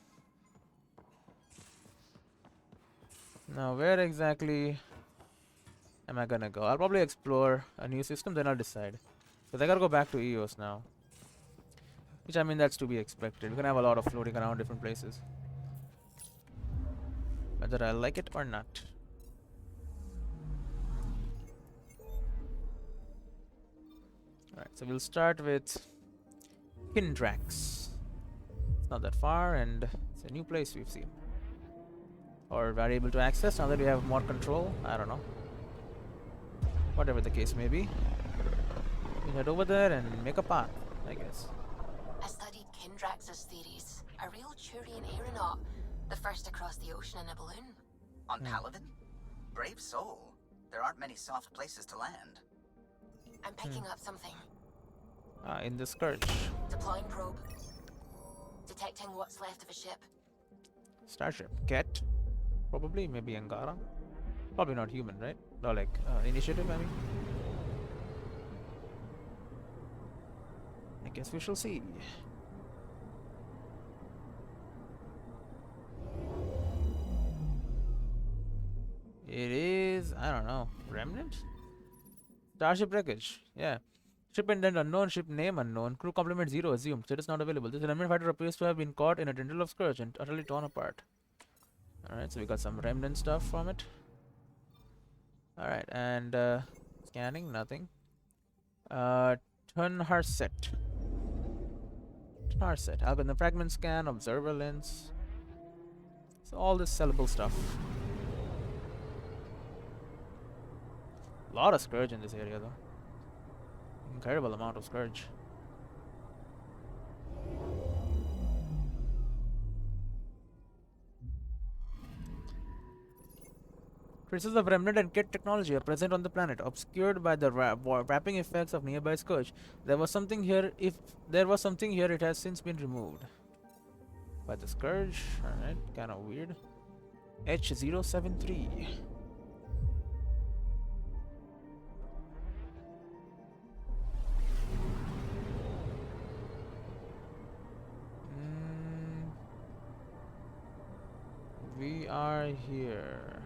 Now, where exactly am I gonna go? I'll probably explore a new system, then I'll decide. Because I gotta go back to EOS now. Which, I mean, that's to be expected. We're gonna have a lot of floating around different places. Whether I like it or not. Alright, so we'll start with Kindrax. It's not that far, and it's a new place we've seen. Or are able to access now that we have more control. I don't know. Whatever the case may be. We head over there and make a path, I guess. I studied Kindrax's theories. A real Turian aeronaut. The first to cross the ocean in a balloon. On Paladin? Brave soul. There aren't many soft places to land. I'm picking up something. In the Scourge. Deploying probe. Detecting what's left of a ship. Starship. Ket. Probably, maybe Angara. Probably not human, right? No, like initiative, I mean. I guess we shall see. It is, I don't know, Remnant? Starship wreckage, yeah. Ship intent unknown, ship name unknown, crew complement 0 assumed, status not available. This remnant fighter appears to have been caught in a tendril of scourge and utterly torn apart. Alright, so we got some remnant stuff from it. Alright, and scanning, nothing. Tunharset. Tunharset. Algorithm fragment scan, observer lens. So all this sellable stuff. A lot of scourge in this area though. Incredible amount of scourge. Traces of remnant and kit technology are present on the planet, obscured by the wrapping effects of nearby scourge. There was something here. If there was something here, it has since been removed by the scourge. Alright, kind of weird. H073. We are here.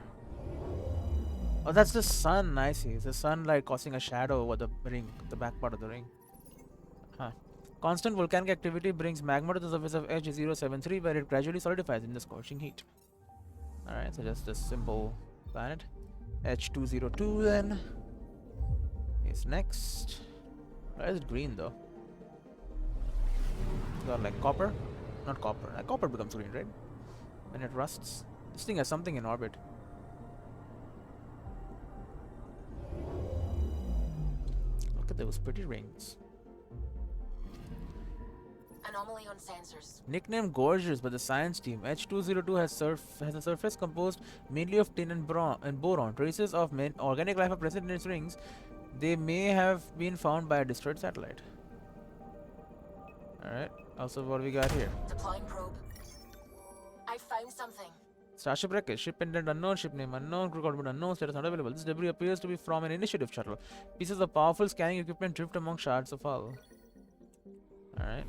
Oh, that's the sun. I see. It's the sun like casting a shadow over the ring, the back part of the ring. Huh. Constant volcanic activity brings magma to the surface of H073 where it gradually solidifies in the scorching heat. Alright, so just a simple planet. H202 then is next. Why is it green though? It's got like copper? Not copper. Copper becomes green, right? When it rusts. This thing has something in orbit. Look at those pretty rings. Anomaly on sensors. Nicknamed Gorgeous by the science team, H202 has a surface composed mainly of tin and boron. Traces of organic life are present in its rings. They may have been found by a destroyed satellite. Alright, also what we got here. Deploying probe. I found something. Starship wreckage, ship pendant unknown, ship name unknown, crew complement unknown, status not available. This debris appears to be from an initiative shuttle. Pieces of powerful scanning equipment drift among shards of hull. Alright.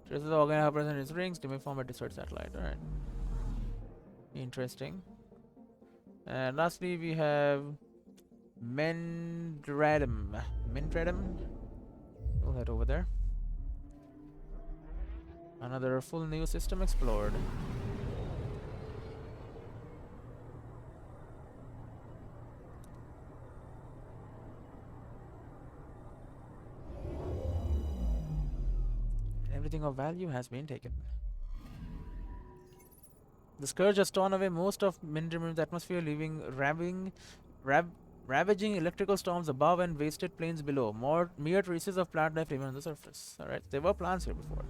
Traces of organic are present in its rings. They may form a destroyed satellite. Alright. Interesting. And lastly, we have Mendradum. We'll head over there. Another full new system explored. Everything of value has been taken. The scourge has torn away most of Mindrim's atmosphere, leaving ravaging electrical storms above and wasted plains below. Mere traces of plant life remain on the surface. Alright, there were plants here before.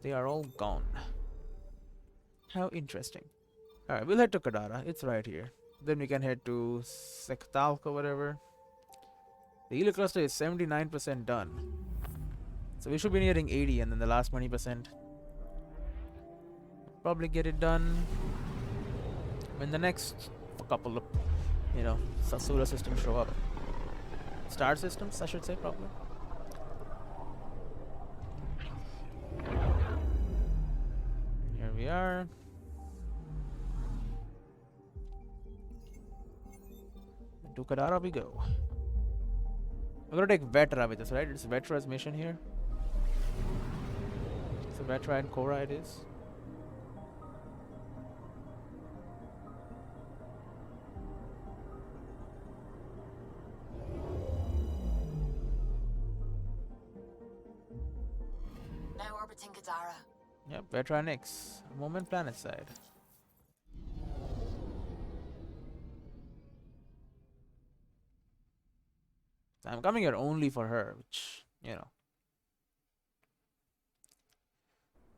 They are all gone. How interesting. Alright, we'll head to Kadara. It's right here. Then we can head to Sektalk or whatever. The Helo cluster is 79% done. So we should be nearing 80 and then the last 20%. Probably get it done when the next couple of, solar systems show up. Star systems, I should say, probably. Here we are. To Kadara we go. We're gonna take Vetra with us, right? It's Vetra's mission here. So Vetra and Korra it is. Now orbiting Kadara. Yep, Vetra Nix. Moment planet side. I'm coming here only for her, which,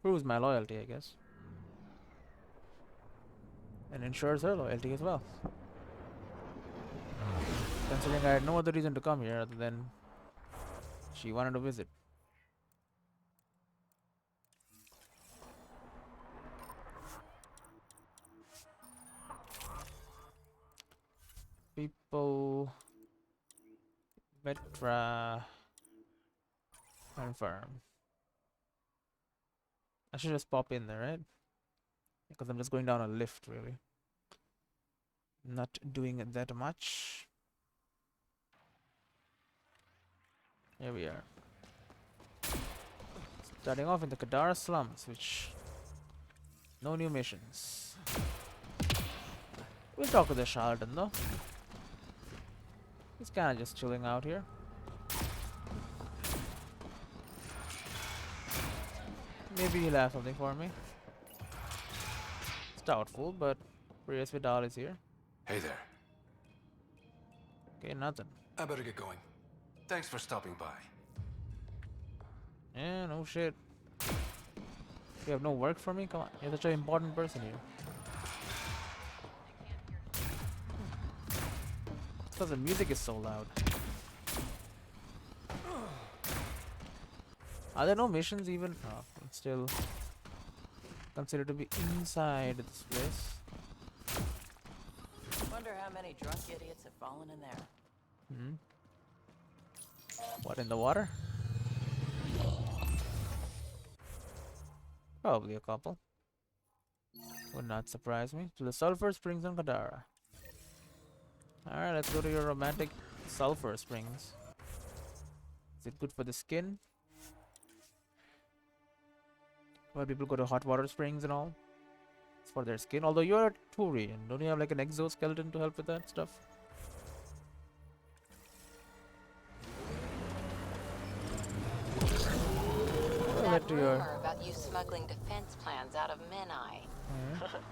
proves my loyalty, I guess. And ensures her loyalty as well. Considering I had no other reason to come here other than she wanted to visit. people. Vetra. Confirm. I should just pop in there, right? Because I'm just going down a lift, really. Not doing it that much. Here we are. Starting off in the Kadara slums, which... No new missions. We'll talk to the Charlatan, though. He's kinda just chilling out here. Maybe he'll have something for me. It's doubtful, but Prius Vidal is here. Hey there. Okay, nothing. I better get going. Thanks for stopping by. Yeah, no shit. You have no work for me? Come on, you're such an important person here. It's because the music is so loud. Are there no missions even? Oh, it's still considered to be inside this place. Wonder how many drunk idiots have fallen in there. What, in the water? Probably a couple. Would not surprise me. To the sulfur springs on Kadara. Alright, let's go to your romantic sulfur springs. Is it good for the skin? Where people go to hot water springs and all. It's for their skin. Although you're a Turian, don't you have like an exoskeleton to help with that stuff? That rumor about you smuggling defense plans out of Menai.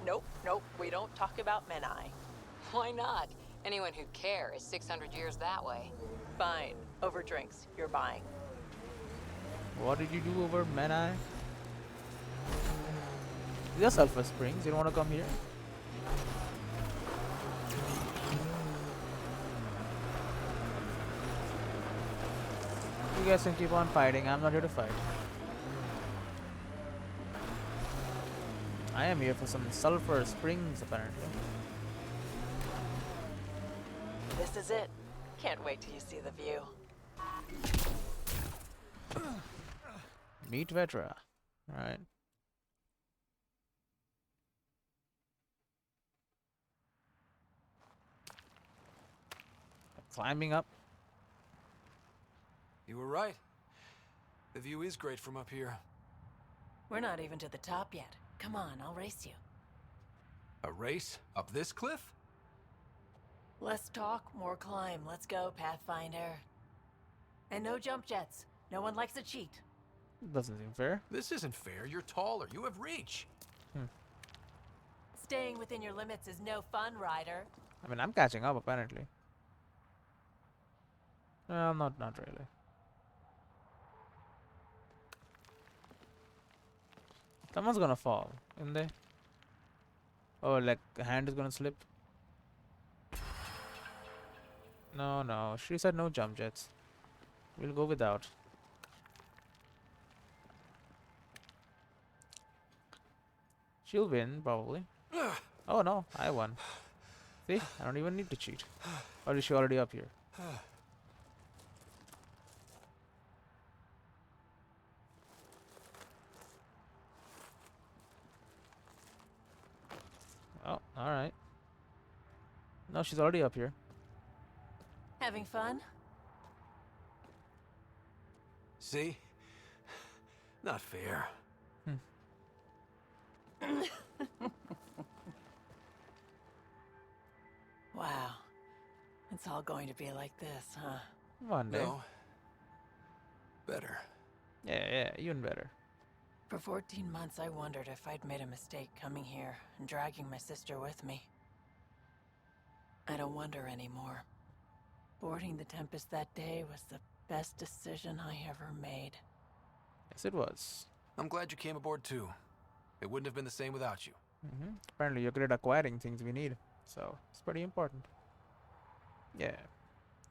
Nope, we don't talk about Menai. Why not? Anyone who'd care is 600 years that way. Fine. Over drinks. You're buying. What did you do over Menai? These are sulfur springs. You don't want to come here? You guys can keep on fighting. I'm not here to fight. I am here for some sulfur springs, apparently. This is it. Can't wait till you see the view. Meet Vetra. Alright. Climbing up. You were right. The view is great from up here. We're not even to the top yet. Come on, I'll race you. A race? Up this cliff? Less talk, more climb. Let's go, Pathfinder. And no jump jets. No one likes a cheat. Doesn't seem fair. This isn't fair. You're taller. You have reach. Staying within your limits is no fun, Ryder. I mean, I'm catching up, apparently. Well, not really. Someone's gonna fall, isn't they? Oh, like a hand is gonna slip. No. She said no jump jets. We'll go without. She'll win, probably. Oh no, I won. See? I don't even need to cheat. Or is she already up here? Oh, alright. No, she's already up here. Having fun? See? Not fair. Wow. It's all going to be like this, huh? One day. No. Better. Yeah, even better. For 14 months, I wondered if I'd made a mistake coming here and dragging my sister with me. I don't wonder anymore. Boarding the Tempest that day was the best decision I ever made. Yes, it was. I'm glad you came aboard too. It wouldn't have been the same without you. Apparently you're good at acquiring things we need. So, it's pretty important. Yeah.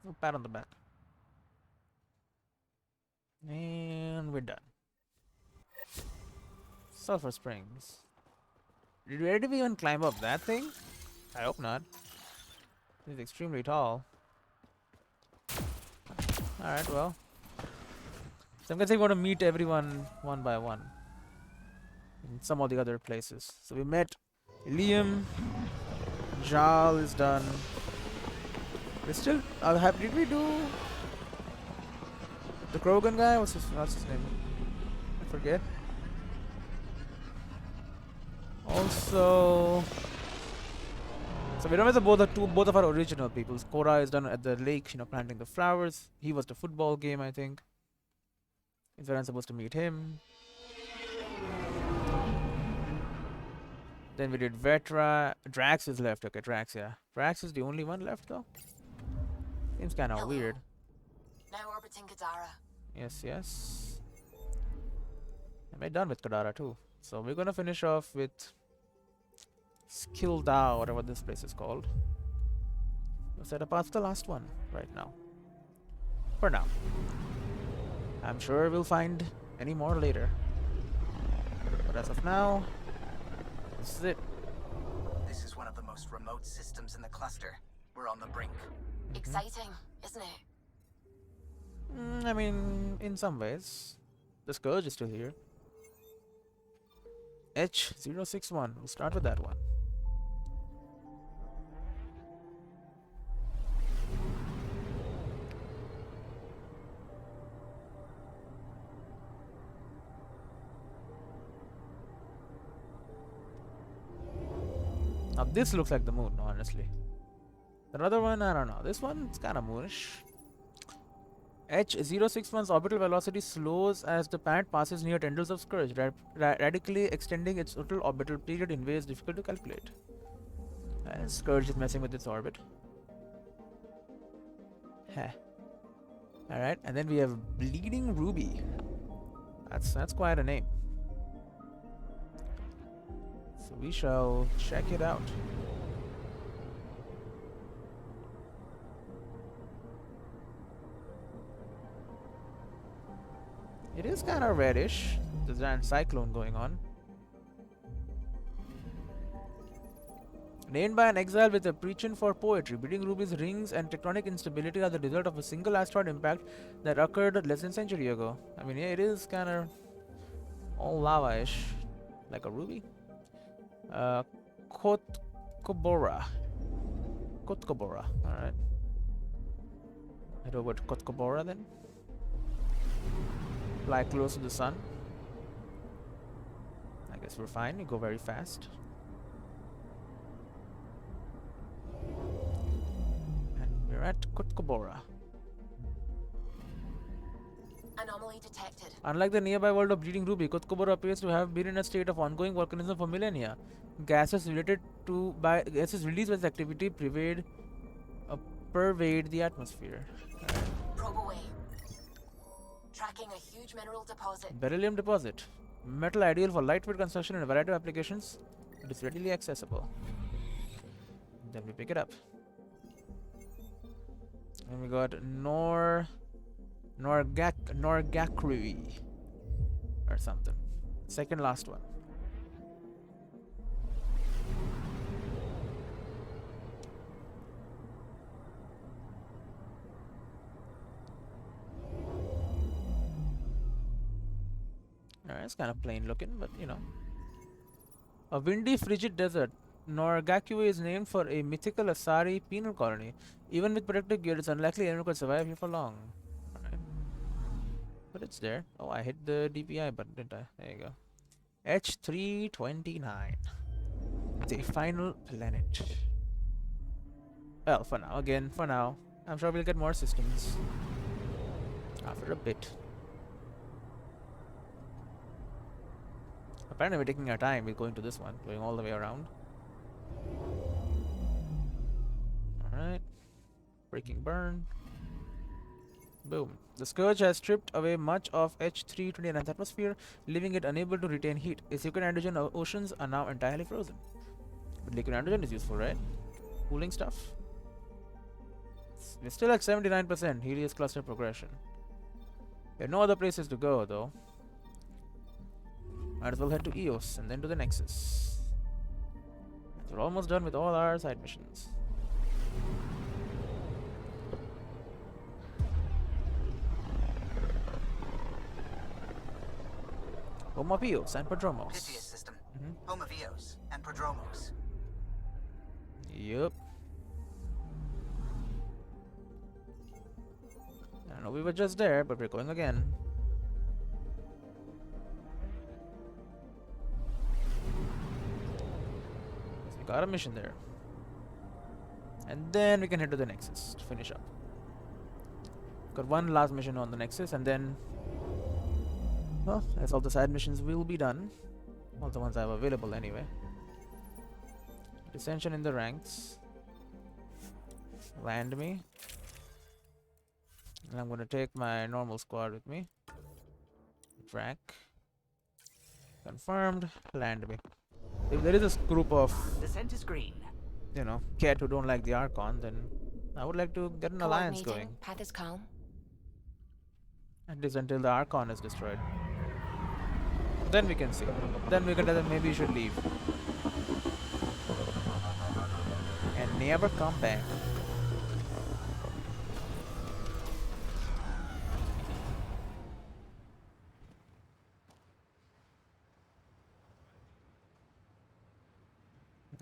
A pat on the back. And we're done. Sulfur Springs. Did we even climb up that thing? I hope not. He's extremely tall. Alright, well. So I'm guessing we're going to meet everyone one by one. In some of the other places. So we met Liam. Jal is done. We still... did we do... the Krogan guy? What's his name? I forget. Also... so we remember both of our original peoples. Korra is done at the lake, planting the flowers. He was the football game, I think. Is where I'm supposed to meet him. Then we did Vetra. Drax is left. Okay, Drax, yeah. Drax is the only one left, though. Seems kind of weird. Now orbiting Kadara. Yes. And we're done with Kadara, too. So we're gonna finish off with Skilda, whatever this place is called. We'll set apart the last one right now. For now. I'm sure we'll find any more later. But as of now, this is it. This is one of the most remote systems in the cluster. We're on the brink. Exciting, isn't it? I mean, in some ways. The Scourge is still here. H061. We'll start with that one. Now this looks like the moon, honestly. The other one, I don't know. This one, it's kind of moonish. H061's orbital velocity slows as the planet passes near tendrils of Scourge, radically extending its total orbital period in ways difficult to calculate. Scourge is messing with its orbit. Heh. Alright, and then we have Bleeding Ruby. That's quite a name. So we shall check it out. It is kind of reddish. There's a giant cyclone going on. Named by an exile with a penchant for poetry, Bleeding Ruby's rings and tectonic instability are the result of a single asteroid impact that occurred less than a century ago. I mean, yeah, it is kind of all lava-ish, like a ruby. Kotkobora. Alright. Head over to Kotkobora then. Fly close to the sun. I guess we're fine. We go very fast. And we're at Kotkobora. Anomaly detected. Unlike the nearby world of Bleeding Ruby, Kotkobora appears to have been in a state of ongoing volcanism for millennia. Gases released by this activity pervade the atmosphere. Probe away. Tracking a huge mineral deposit. Beryllium deposit. Metal ideal for lightweight construction and a variety of applications. It is readily accessible. Then we pick it up. And we got Norgakri or something. Second last one. It's kind of plain looking, but you know. A windy, frigid desert. Norgakui is named for a mythical Asari penal colony. Even with protective gear, it's unlikely anyone could survive here for long. Alright. But it's there. Oh, I hit the DPI button, didn't I? There you go. H329. The final planet. Well, for now. I'm sure we'll get more systems. After a bit. Apparently we're taking our time with going to this one, going all the way around. Alright. Breaking burn. Boom. The Scourge has stripped away much of H329's atmosphere, leaving it unable to retain heat. Its liquid hydrogen oceans are now entirely frozen. But liquid hydrogen is useful, right? Cooling stuff. We're still at 79% Helios cluster progression. There are no other places to go, though. Might as well head to Eos and then to the Nexus. We're almost done with all our side missions. Home of Eos and Prodromos. Pythia system. Home of Eos and Prodromos. Yup. I don't know, we were just there, but we're going again. We got a mission there. And then we can head to the Nexus to finish up. Got one last mission on the Nexus, and then, well, that's all the side missions will be done. All the ones I have available anyway. Dissension in the ranks. Land me. And I'm gonna take my normal squad with me. Track. Confirmed. Land me. If there is this group of, Descent is green. you know, cat who don't like the Archon, then I would like to get an alliance going. Path is calm. At least until the Archon is destroyed. Then we can see. Then we can tell them maybe you should leave. And never come back.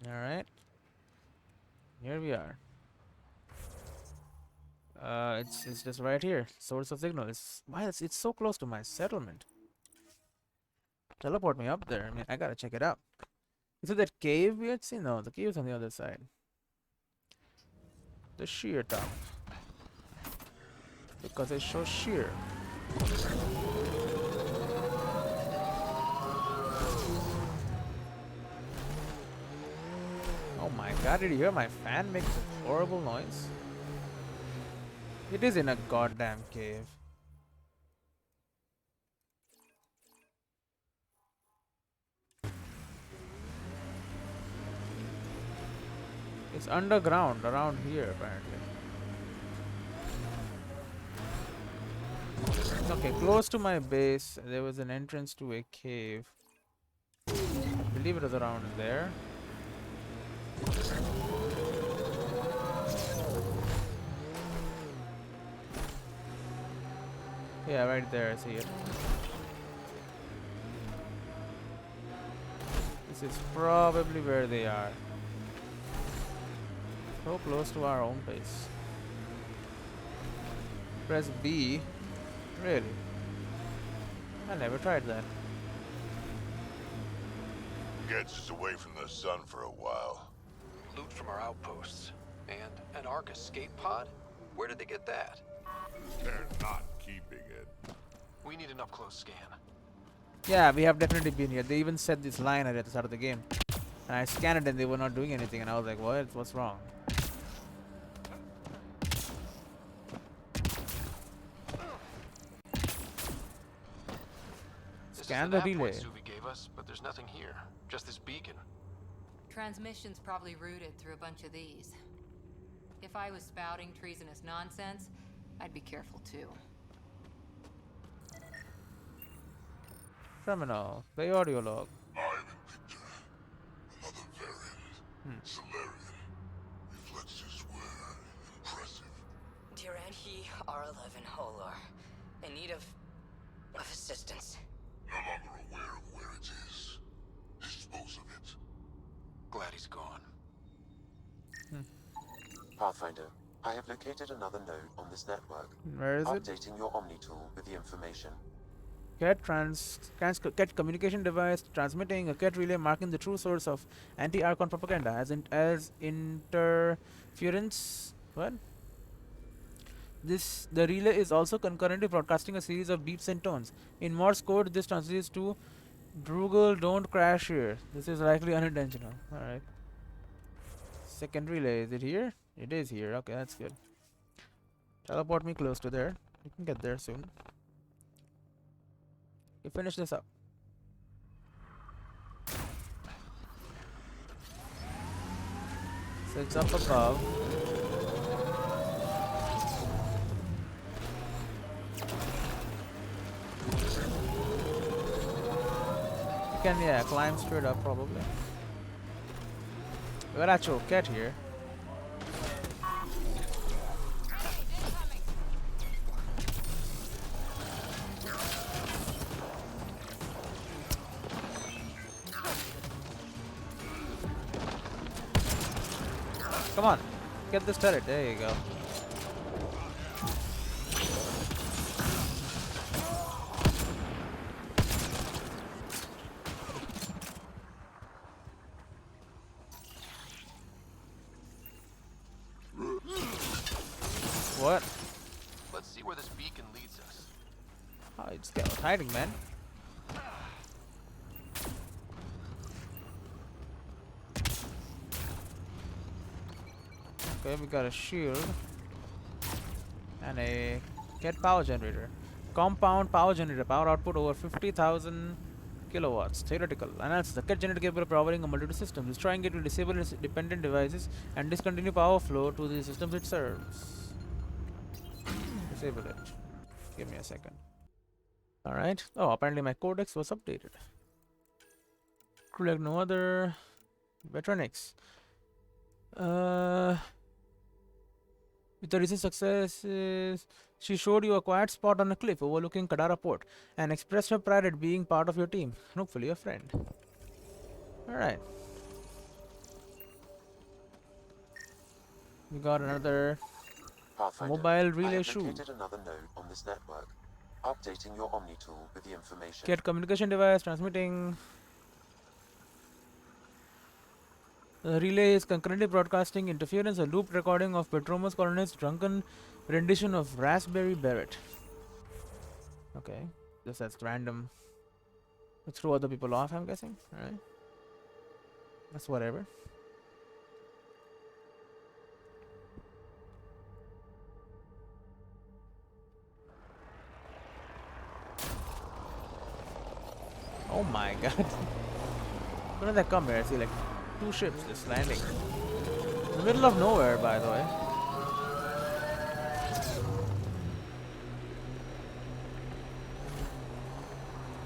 Alright. Here we are. It's just right here. Source of signal. It's so close to my settlement. Teleport me up there. I mean, I gotta check it out. Is it that cave we had seen? No, the cave's on the other side. The sheer top. Because it's so sheer. Oh my god, did you hear my fan make a horrible noise? It is in a goddamn cave. It's underground, around here apparently. Okay, close to my base, there was an entrance to a cave. I believe it was around there. Yeah, right there, I see it. This is probably where they are. So close to our own base. Press B. Really? I never tried that. Gets us away from the sun for a while. Loot from our outposts. And an Ark escape pod? Where did they get that? They're not keeping it. We need an up-close scan. Yeah, we have definitely been here. They even said this line at the start of the game. And I scanned it and they were not doing anything and I was like, what? What's wrong? Scan the relay. Suvi gave us, but there's nothing here. Just this beacon. Transmission's probably routed through a bunch of these. If I was spouting treasonous nonsense, I'd be careful too. Terminal. The audio log. I'm Victor. Another variant. Solarian. Reflexes were impressive. Duranhi R11 Holar. In need of assistance. No longer aware of where it is. Dispose of it. Glad he's gone. Pathfinder, I have located another node on this network. Where is it? Updating your Omni tool with the information. Cat communication device transmitting a cat relay marking the true source of anti-Archon propaganda as interference. What? The relay is also concurrently broadcasting a series of beeps and tones. In Morse code, this translates to Droogle, don't crash here. This is likely unintentional. Alright. Second relay, is it here? It is here. Okay, that's good. Teleport me close to there. We can get there soon. You finish this up. So it's up above. You can, yeah, climb straight up probably. We got actual cat here. Come on. Get this turret. There you go. What? Let's see where this beacon leads us. Oh, it's hiding, man. Okay, we got a shield and a get power generator. Compound power generator, power output over 50,000 kilowatts. Theoretical analysis. The cat generator capable of powering a multitude of systems. Destroying it will disable its dependent devices and discontinue power flow to the systems it serves. Disable it. Give me a second. Alright. Oh, apparently my codex was updated. Like no other veteranics. With the recent successes, she showed you a quiet spot on a cliff overlooking Kadara Port and expressed her pride at being part of your team, and hopefully a friend. Alright. We got another Pathfinder, mobile relay I have shoe. located another node on this network. Updating your Omni tool with the information. Get communication device transmitting. The relay is concurrently broadcasting interference, a looped recording of Petroma's colonists' drunken rendition of Raspberry Beret. Okay, just that's random. To throw other people off, I'm guessing. Alright. That's whatever. Oh my god. When did that come here? I see like 2 ships just landing. In the middle of nowhere, by the way.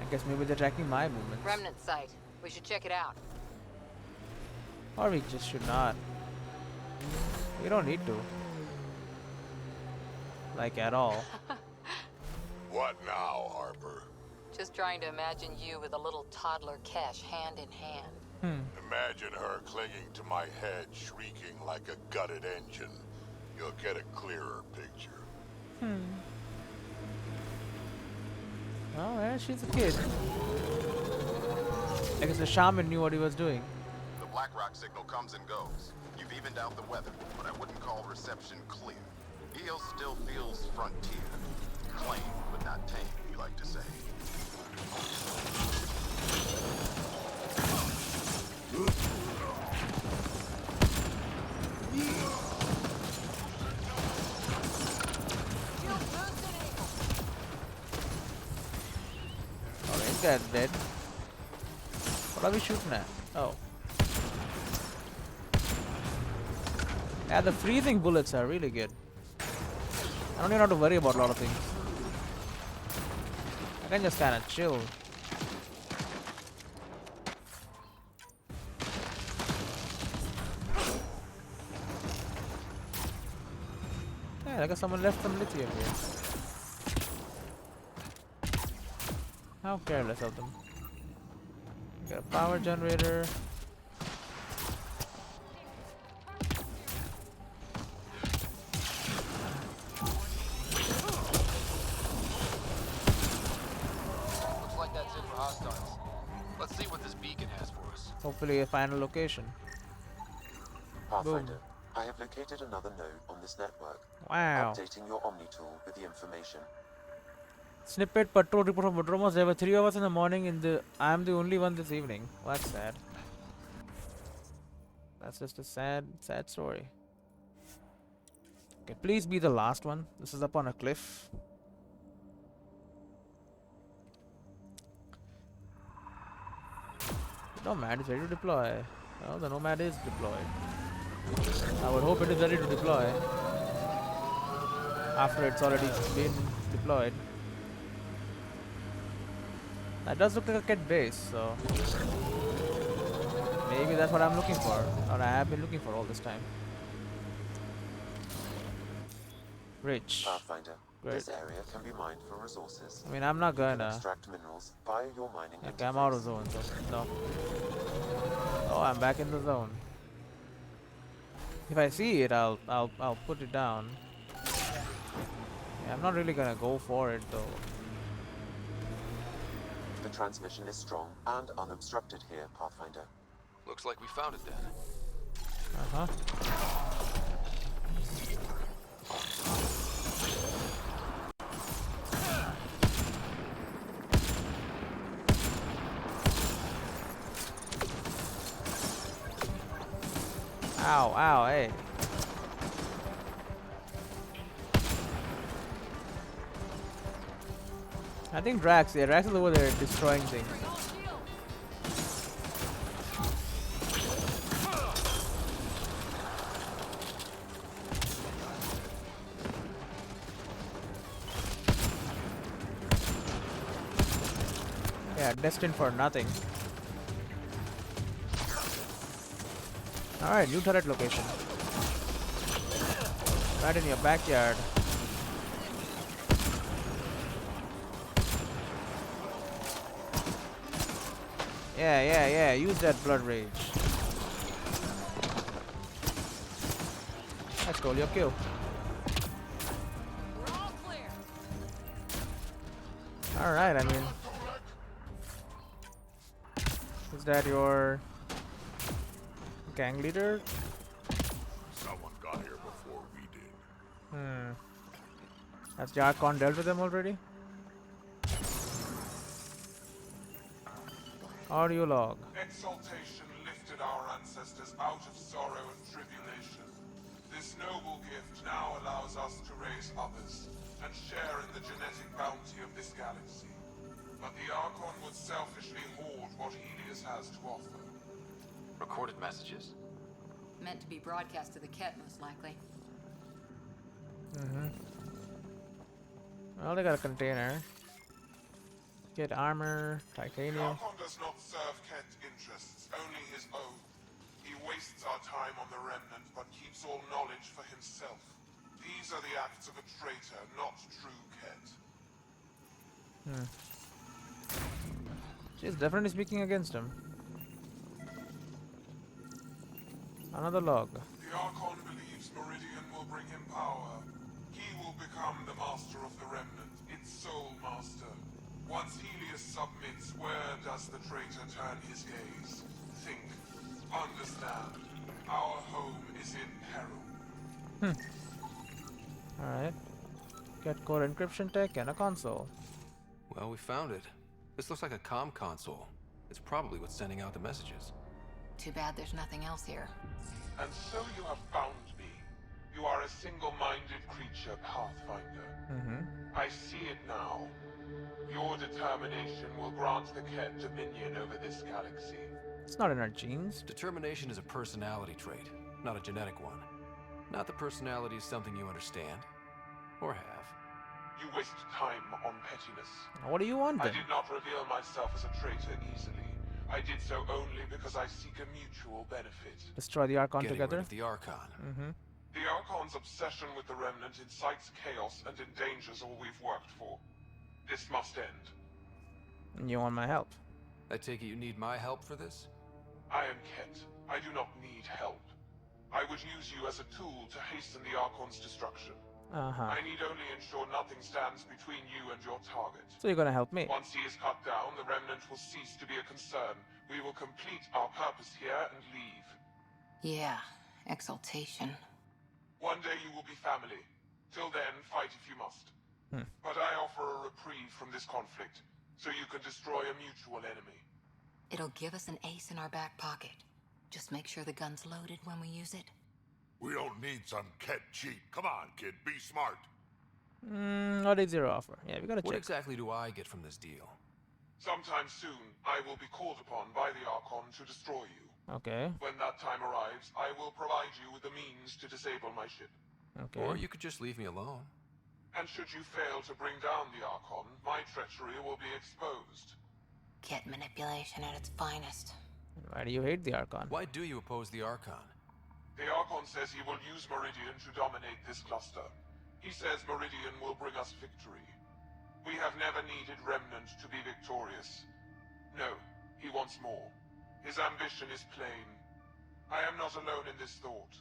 I guess maybe they're tracking my movements. Remnant site. We should check it out. Or we just should not. We don't need to. Like at all. What now, Harper? Just trying to imagine you with a little toddler Kesh hand in hand. Imagine her clinging to my head, shrieking like a gutted engine. You'll get a clearer picture. Oh, yeah, she's a kid. I guess the shaman knew what he was doing. The Blackrock signal comes and goes. You've evened out the weather, but I wouldn't call reception clear. EO still feels frontier. Claim, but not tame, you like to say. Oh, this guy's dead. What are we shooting at? Oh. Yeah, the freezing bullets are really good. I don't even have to worry about a lot of things. I can just kind of chill. Yeah, I guess someone left some lithium here. How careless of them. Got a power generator. Looks like that's it for hostiles. Let's see what this beacon has for us. Hopefully a final location. Pathfinder, I have located another node on this network. Wow. Updating your Omni tool with the information. Snippet patrol report from Bodromos. There were 3 of us in the morning. I am the only one this evening. Well, that's sad. That's just a sad story. Okay, please be the last one. This is up on a cliff. The Nomad is ready to deploy. Well, the Nomad is deployed. I would hope it is ready to deploy after it's already been deployed. That does look like a cat base, so maybe that's what I'm looking for, or I have been looking for all this time. Rich. Pathfinder, Great. this area can be mined for resources. I mean, I'm not You can gonna. extract minerals via your mining Okay, I'm out of zone, so no. Oh, I'm back in the zone. If I see it, I'll put it down. Yeah, I'm not really gonna go for it though. The transmission is strong and unobstructed here, Pathfinder. Looks like we found it then. Uh-huh. Ow, ow, hey. I think Drax is over there destroying things. Yeah, destined for nothing. Alright, new turret location. Right in your backyard. Yeah, use that blood rage. I stole your kill. Alright, I mean... Is that your... gang leader? Someone got here before we did. Has the Archon dealt with them already? Audio log. Exaltation lifted our ancestors out of sorrow and tribulation. This noble gift now allows us to raise others and share in the genetic bounty of this galaxy. But the Archon would selfishly hoard what Helios has to offer. Recorded messages? Meant to be broadcast to the Ket, most likely. Well, they got a container. Get armor, titanium. The Archon does not serve Ket's interests, only his own. He wastes our time on the Remnant, but keeps all knowledge for himself. These are the acts of a traitor, not true Ket. She's definitely speaking against him. Another log. The Archon believes Meridian will bring him power. He will become the master of the Remnant, its sole master. Once Helios submits, where does the traitor turn his gaze? Think. Understand. Our home is in peril. Alright. Get core encryption tech and a console. Well, we found it. This looks like a comm console. It's probably what's sending out the messages. Too bad there's nothing else here. And so you have found me. You are a single-minded creature, Pathfinder. I see it now. Your determination will grant the Ket dominion over this galaxy. It's not in our genes. Determination is a personality trait, not a genetic one. Not that personality is something you understand. Or have. You waste time on pettiness. What do you want I then? did not reveal myself as a traitor easily. I did so only because I seek a mutual benefit. Destroy the Archon Getting together? rid of the Archon. The Archon's obsession with the Remnant incites chaos and endangers all we've worked for. This must end. You want my help? I take it you need my help for this? I am Ket. I do not need help. I would use you as a tool to hasten the Archon's destruction. I need only ensure nothing stands between you and your target. So you're gonna help me? Once he is cut down, the Remnant will cease to be a concern. We will complete our purpose here and leave. Yeah, exaltation. One day you will be family. Till then, fight if you must. But I offer a reprieve from this conflict, so you can destroy a mutual enemy. It'll give us an ace in our back pocket. Just make sure the gun's loaded when we use it. We don't need some Ket cheat. Come on, kid, be smart. What is your offer? Yeah, we gotta check. What exactly do I get from this deal? Sometime soon, I will be called upon by the Archon to destroy you. Okay. When that time arrives, I will provide you with the means to disable my ship. Okay. Or you could just leave me alone. And should you fail to bring down the Archon, my treachery will be exposed. Ket manipulation at its finest. Why do you hate the Archon? Why do you oppose the Archon? The Archon says he will use Meridian to dominate this cluster. He says Meridian will bring us victory. We have never needed Remnant to be victorious. No, he wants more. His ambition is plain. I am not alone in this thought.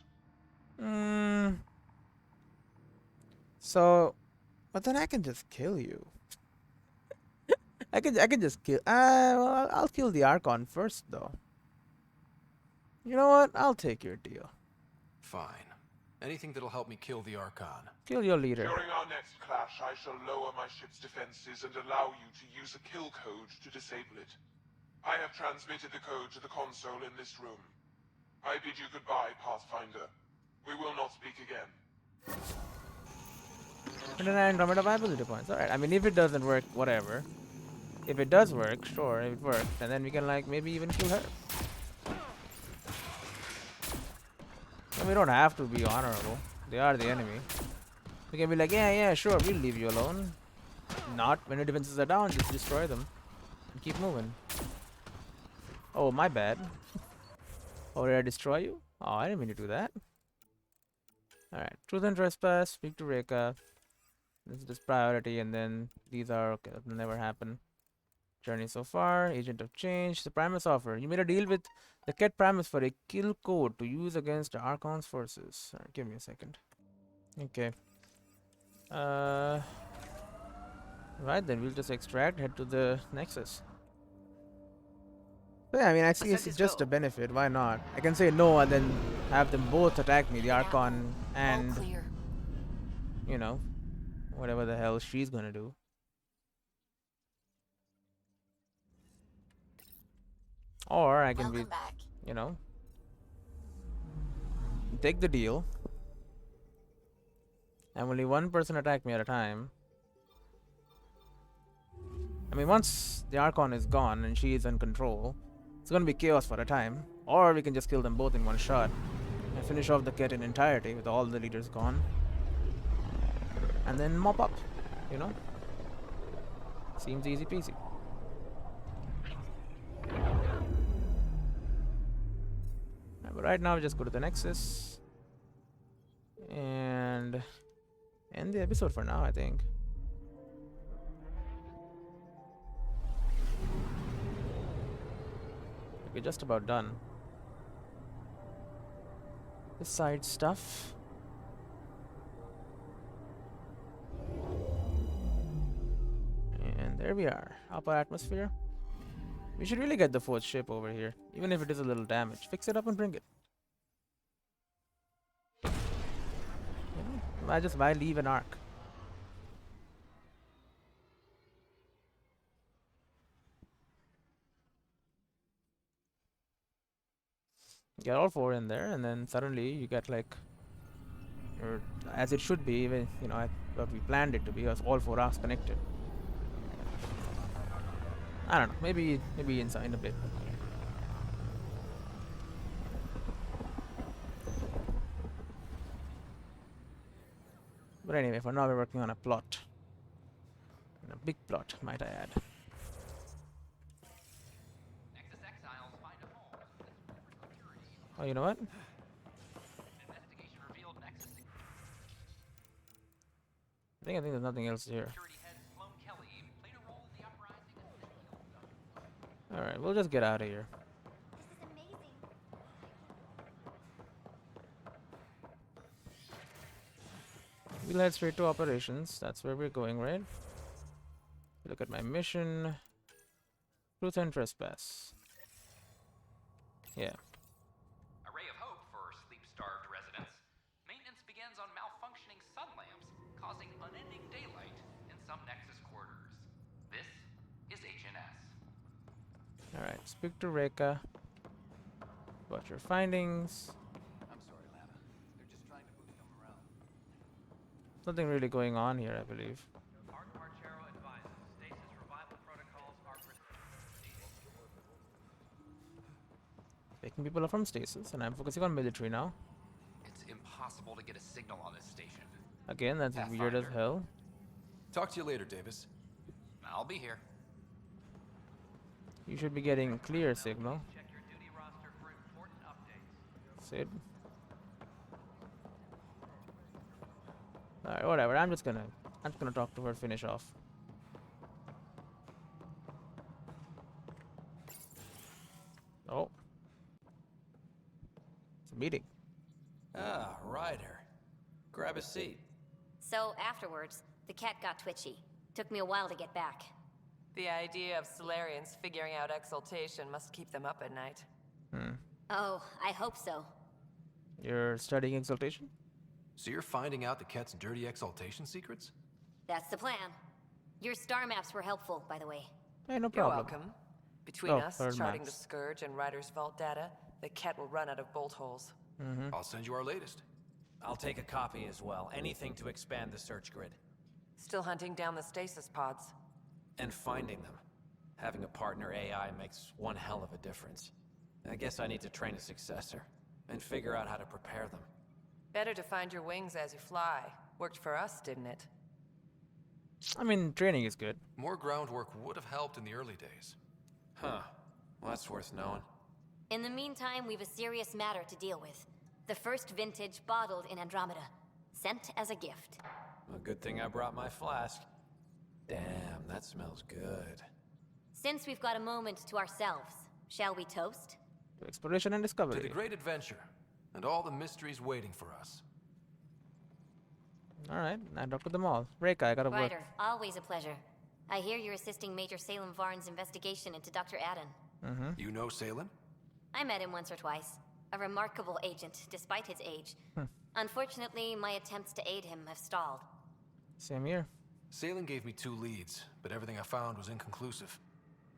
Mm, so, but then I can just kill you. I can just kill. Well, I'll kill the Archon first, though. You know what? I'll take your deal. Fine. Anything that'll help me kill the Archon. Kill your leader. During our next clash, I shall lower my ship's defenses and allow you to use a kill code to disable it. I have transmitted the code to the console in this room. I bid you goodbye, Pathfinder. We will not speak again. 29 Andromeda viability points. Alright, I mean, if it doesn't work, whatever. If it does work, sure, if it works, and then we can, like, maybe even kill her. And we don't have to be honorable. They are the enemy. We can be like, yeah, sure, we'll leave you alone. Not when your defenses are down, just destroy them. And keep moving. Oh, my bad. Oh, did I destroy you? Oh, I didn't mean to do that. Alright, truth and trespass, speak to Rekka. This is just priority, and then these are okay, that will never happen. Journey so far, agent of change, the Primus offer. You made a deal with the Ket Primus for a kill code to use against the Archon's forces. Alright, give me a second. Okay. Right then, we'll just extract, head to the Nexus. But yeah, I mean, I see it's just a benefit. Why not? I can say no and then have them both attack me, the Archon and, you know, whatever the hell she's gonna do. Or I can be, you know, take the deal. And only one person attack me at a time. I mean, once the Archon is gone and she is in control, it's gonna be chaos for a time. Or we can just kill them both in one shot and finish off the Ket in entirety with all the leaders gone. And then mop up, you know? Seems easy peasy. But right now, we just go to the Nexus and end the episode for now, I think. We're just about done. The side stuff. And there we are. Upper atmosphere. We should really get the fourth ship over here, even if it is a little damaged. Fix it up and bring it. Why leave an arc? Get all four in there, and then suddenly you get like, or as it should be, even what we planned it to be, as all four arcs connected. I don't know. Maybe in a bit. But anyway, for now we're working on a plot. And a big plot, might I add. Oh, you know what? I think there's nothing else here. Alright, we'll just get out of here. We'll head straight to operations. That's where we're going, right? Look at my mission. Truth and trespass. Yeah. A ray of hope for sleep-starved residents. Maintenance begins on malfunctioning sun lamps, causing unending daylight in some Nexus quarters. This is HNS. Alright, speak to Rekka about your findings. I'm sorry, Lana. They're just trying to move some around. Nothing really going on here, I believe. Taking people up from stasis, and I'm focusing on military now. It's impossible to get a signal on this station. Again, that's weird as hell. Talk to you later, Davis. I'll be here. You should be getting clear signal. Sid. Alright, whatever. I'm just gonna talk to her, finish off. Oh. It's a meeting. Ah, right. Grab a seat. So afterwards, the cat got twitchy. Took me a while to get back. The idea of Solarians figuring out exaltation must keep them up at night. Oh, I hope so. You're studying exaltation? So you're finding out the cat's dirty exaltation secrets? That's the plan. Your star maps were helpful, by the way. Hey, no You're problem. welcome. Between us third charting the maps. Scourge and Ryder's vault data, the cat will run out of bolt holes. I'll send you our latest. I'll take a copy as well. Anything to expand the search grid. Still hunting down the stasis pods. And finding them. Having a partner AI makes one hell of a difference. I guess I need to train a successor. And figure out how to prepare them. Better to find your wings as you fly. Worked for us, didn't it? I mean, training is good. More groundwork would have helped in the early days. Huh. Well, that's worth knowing. In the meantime, we've a serious matter to deal with. The first vintage bottled in Andromeda. Sent as a gift. A good thing I brought my flask. Damn, that smells good. Since we've got a moment to ourselves, shall we toast? To exploration and To discovery. the great adventure, and all the mysteries waiting for us. Alright, I talked to them all. Reka, I gotta work. Ryder, always a pleasure. I hear you're assisting Major Salem Varn's investigation into Dr. Adden. You know Salem? I met him once or twice. A remarkable agent, despite his age. Unfortunately, my attempts to aid him have stalled. Same here. Salem gave me 2 leads, but everything I found was inconclusive.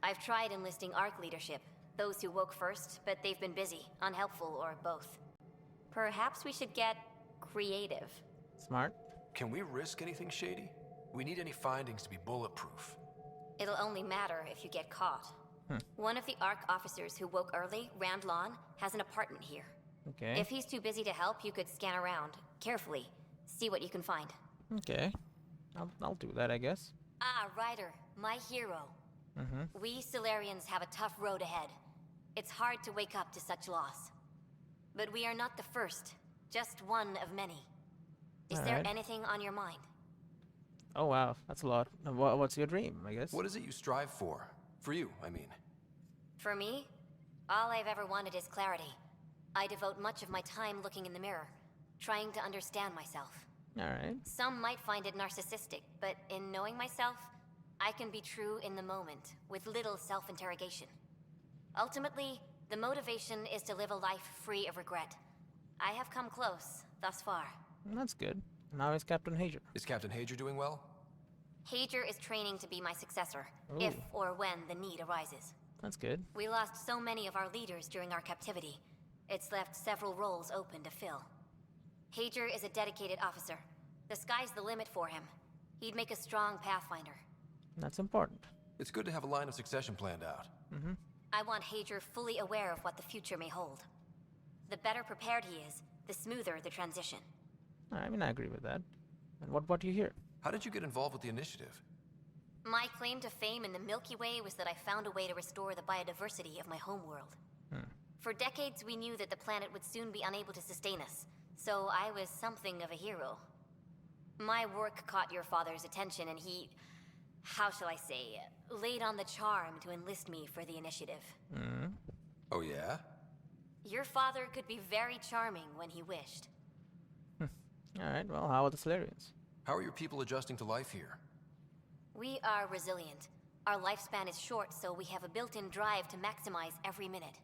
I've tried enlisting ARC leadership. Those who woke first, but they've been busy, unhelpful, or both. Perhaps we should get creative. Smart. Can we risk anything shady? We need any findings to be bulletproof. It'll only matter if you get caught. One of the ARC officers who woke early, Rand Lon, has an apartment here. Okay. If he's too busy to help, you could scan around, carefully, see what you can find. Okay. I'll do that, I guess. Ah, Ryder, my hero. We Solarians have a tough road ahead. It's hard to wake up to such loss. But we are not the first, just one of many. Is there Alright. anything on your mind? Oh wow, that's a lot. What's your dream, I guess? What is it you strive for? For you, I mean. For me, all I've ever wanted is clarity. I devote much of my time looking in the mirror, trying to understand myself. Alright. Some might find it narcissistic, but in knowing myself, I can be true in the moment, with little self-interrogation. Ultimately, the motivation is to live a life free of regret. I have come close, thus far. That's good. Now he's Captain Hager. Is Captain Hager doing well? Hager is training to be my successor, Ooh. if or when the need arises. That's good. We lost so many of our leaders during our captivity. It's left several roles open to fill. Hager is a dedicated officer. The sky's the limit for him. He'd make a strong Pathfinder. That's important. It's good to have a line of succession planned out. I want Hager fully aware of what the future may hold. The better prepared he is, the smoother the transition. I mean, I agree with that. And what brought you here? How did you get involved with the initiative? My claim to fame in the Milky Way was that I found a way to restore the biodiversity of my homeworld. For decades, we knew that the planet would soon be unable to sustain us, so I was something of a hero. My work caught your father's attention, and he, how shall I say, laid on the charm to enlist me for the initiative. Oh yeah? Your father could be very charming when he wished. Alright, well, how are the Solarians? How are your people adjusting to life here? We are resilient. Our lifespan is short, so we have a built-in drive to maximize every minute.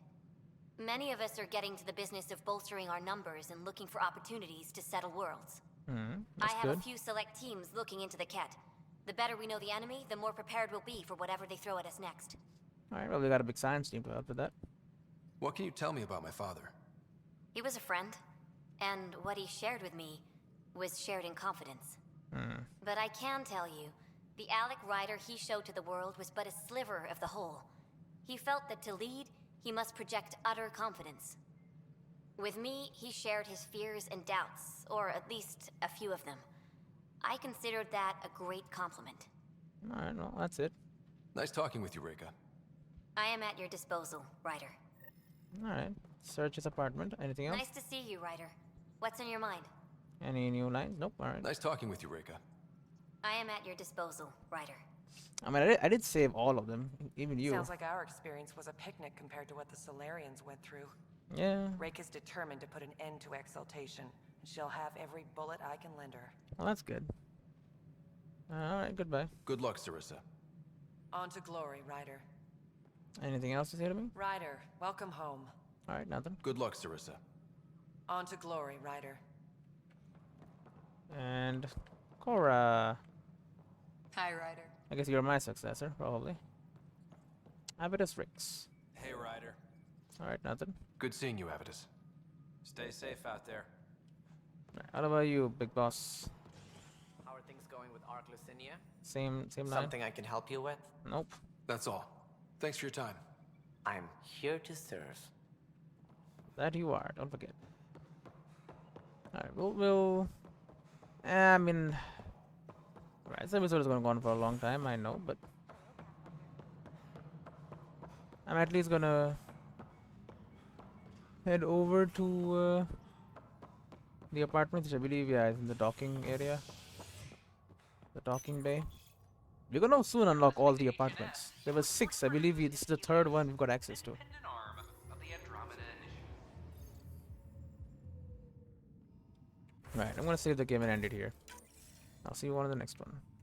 Many of us are getting to the business of bolstering our numbers and looking for opportunities to settle worlds. I That's have good. a few select teams looking into the Ket. The better we know the enemy, the more prepared we'll be for whatever they throw at us next. Alright, well, we got a big science team to help with that. What can you tell me about my father? He was a friend, and what he shared with me was shared in confidence. But I can tell you, the Alec Ryder he showed to the world was but a sliver of the whole. He felt that to lead, he must project utter confidence. With me, he shared his fears and doubts, or at least a few of them. I considered that a great compliment. Alright, well, that's it. Nice talking with you, Reka. I am at your disposal, Ryder. Alright, search his apartment. Anything else? Nice to see you, Ryder. What's on your mind? Any new lines? Nope, alright. Nice talking with you, Reka. I am at your disposal, Ryder. I mean, I did save all of them, even you. Sounds like our experience was a picnic compared to what the Solarians went through. Yeah. Rake is determined to put an end to exaltation, She'll have every bullet I can lend her. Well, that's good. Alright, goodbye. Good luck, Sarissa. On to glory, Ryder. Anything else to say to me? Ryder, welcome home. Alright, nothing. Good luck, Sarissa. On to glory, Ryder. And Cora. Hi, Ryder. I guess you're my successor, probably. Avitus Rix. Hey, Ryder. Alright, nothing. Good seeing you, Avitus. Stay safe out there. Right, how about you, big boss? How are things going with Ark Lucinia? Same line? Something I can help you with? Nope. That's all. Thanks for your time. I'm here to serve. That you are, don't forget. Alright, we'll... I mean... Right, this episode is going to go on for a long time, I know, but... I'm at least gonna... head over to... the apartment, which I believe, yeah, is in the docking area. The docking bay. We're gonna soon unlock all the apartments. There were 6, I believe this is the 3rd one we've got access to. Of the Andromeda initiative. Right, I'm gonna save the game and end it here. I'll see you on the next one.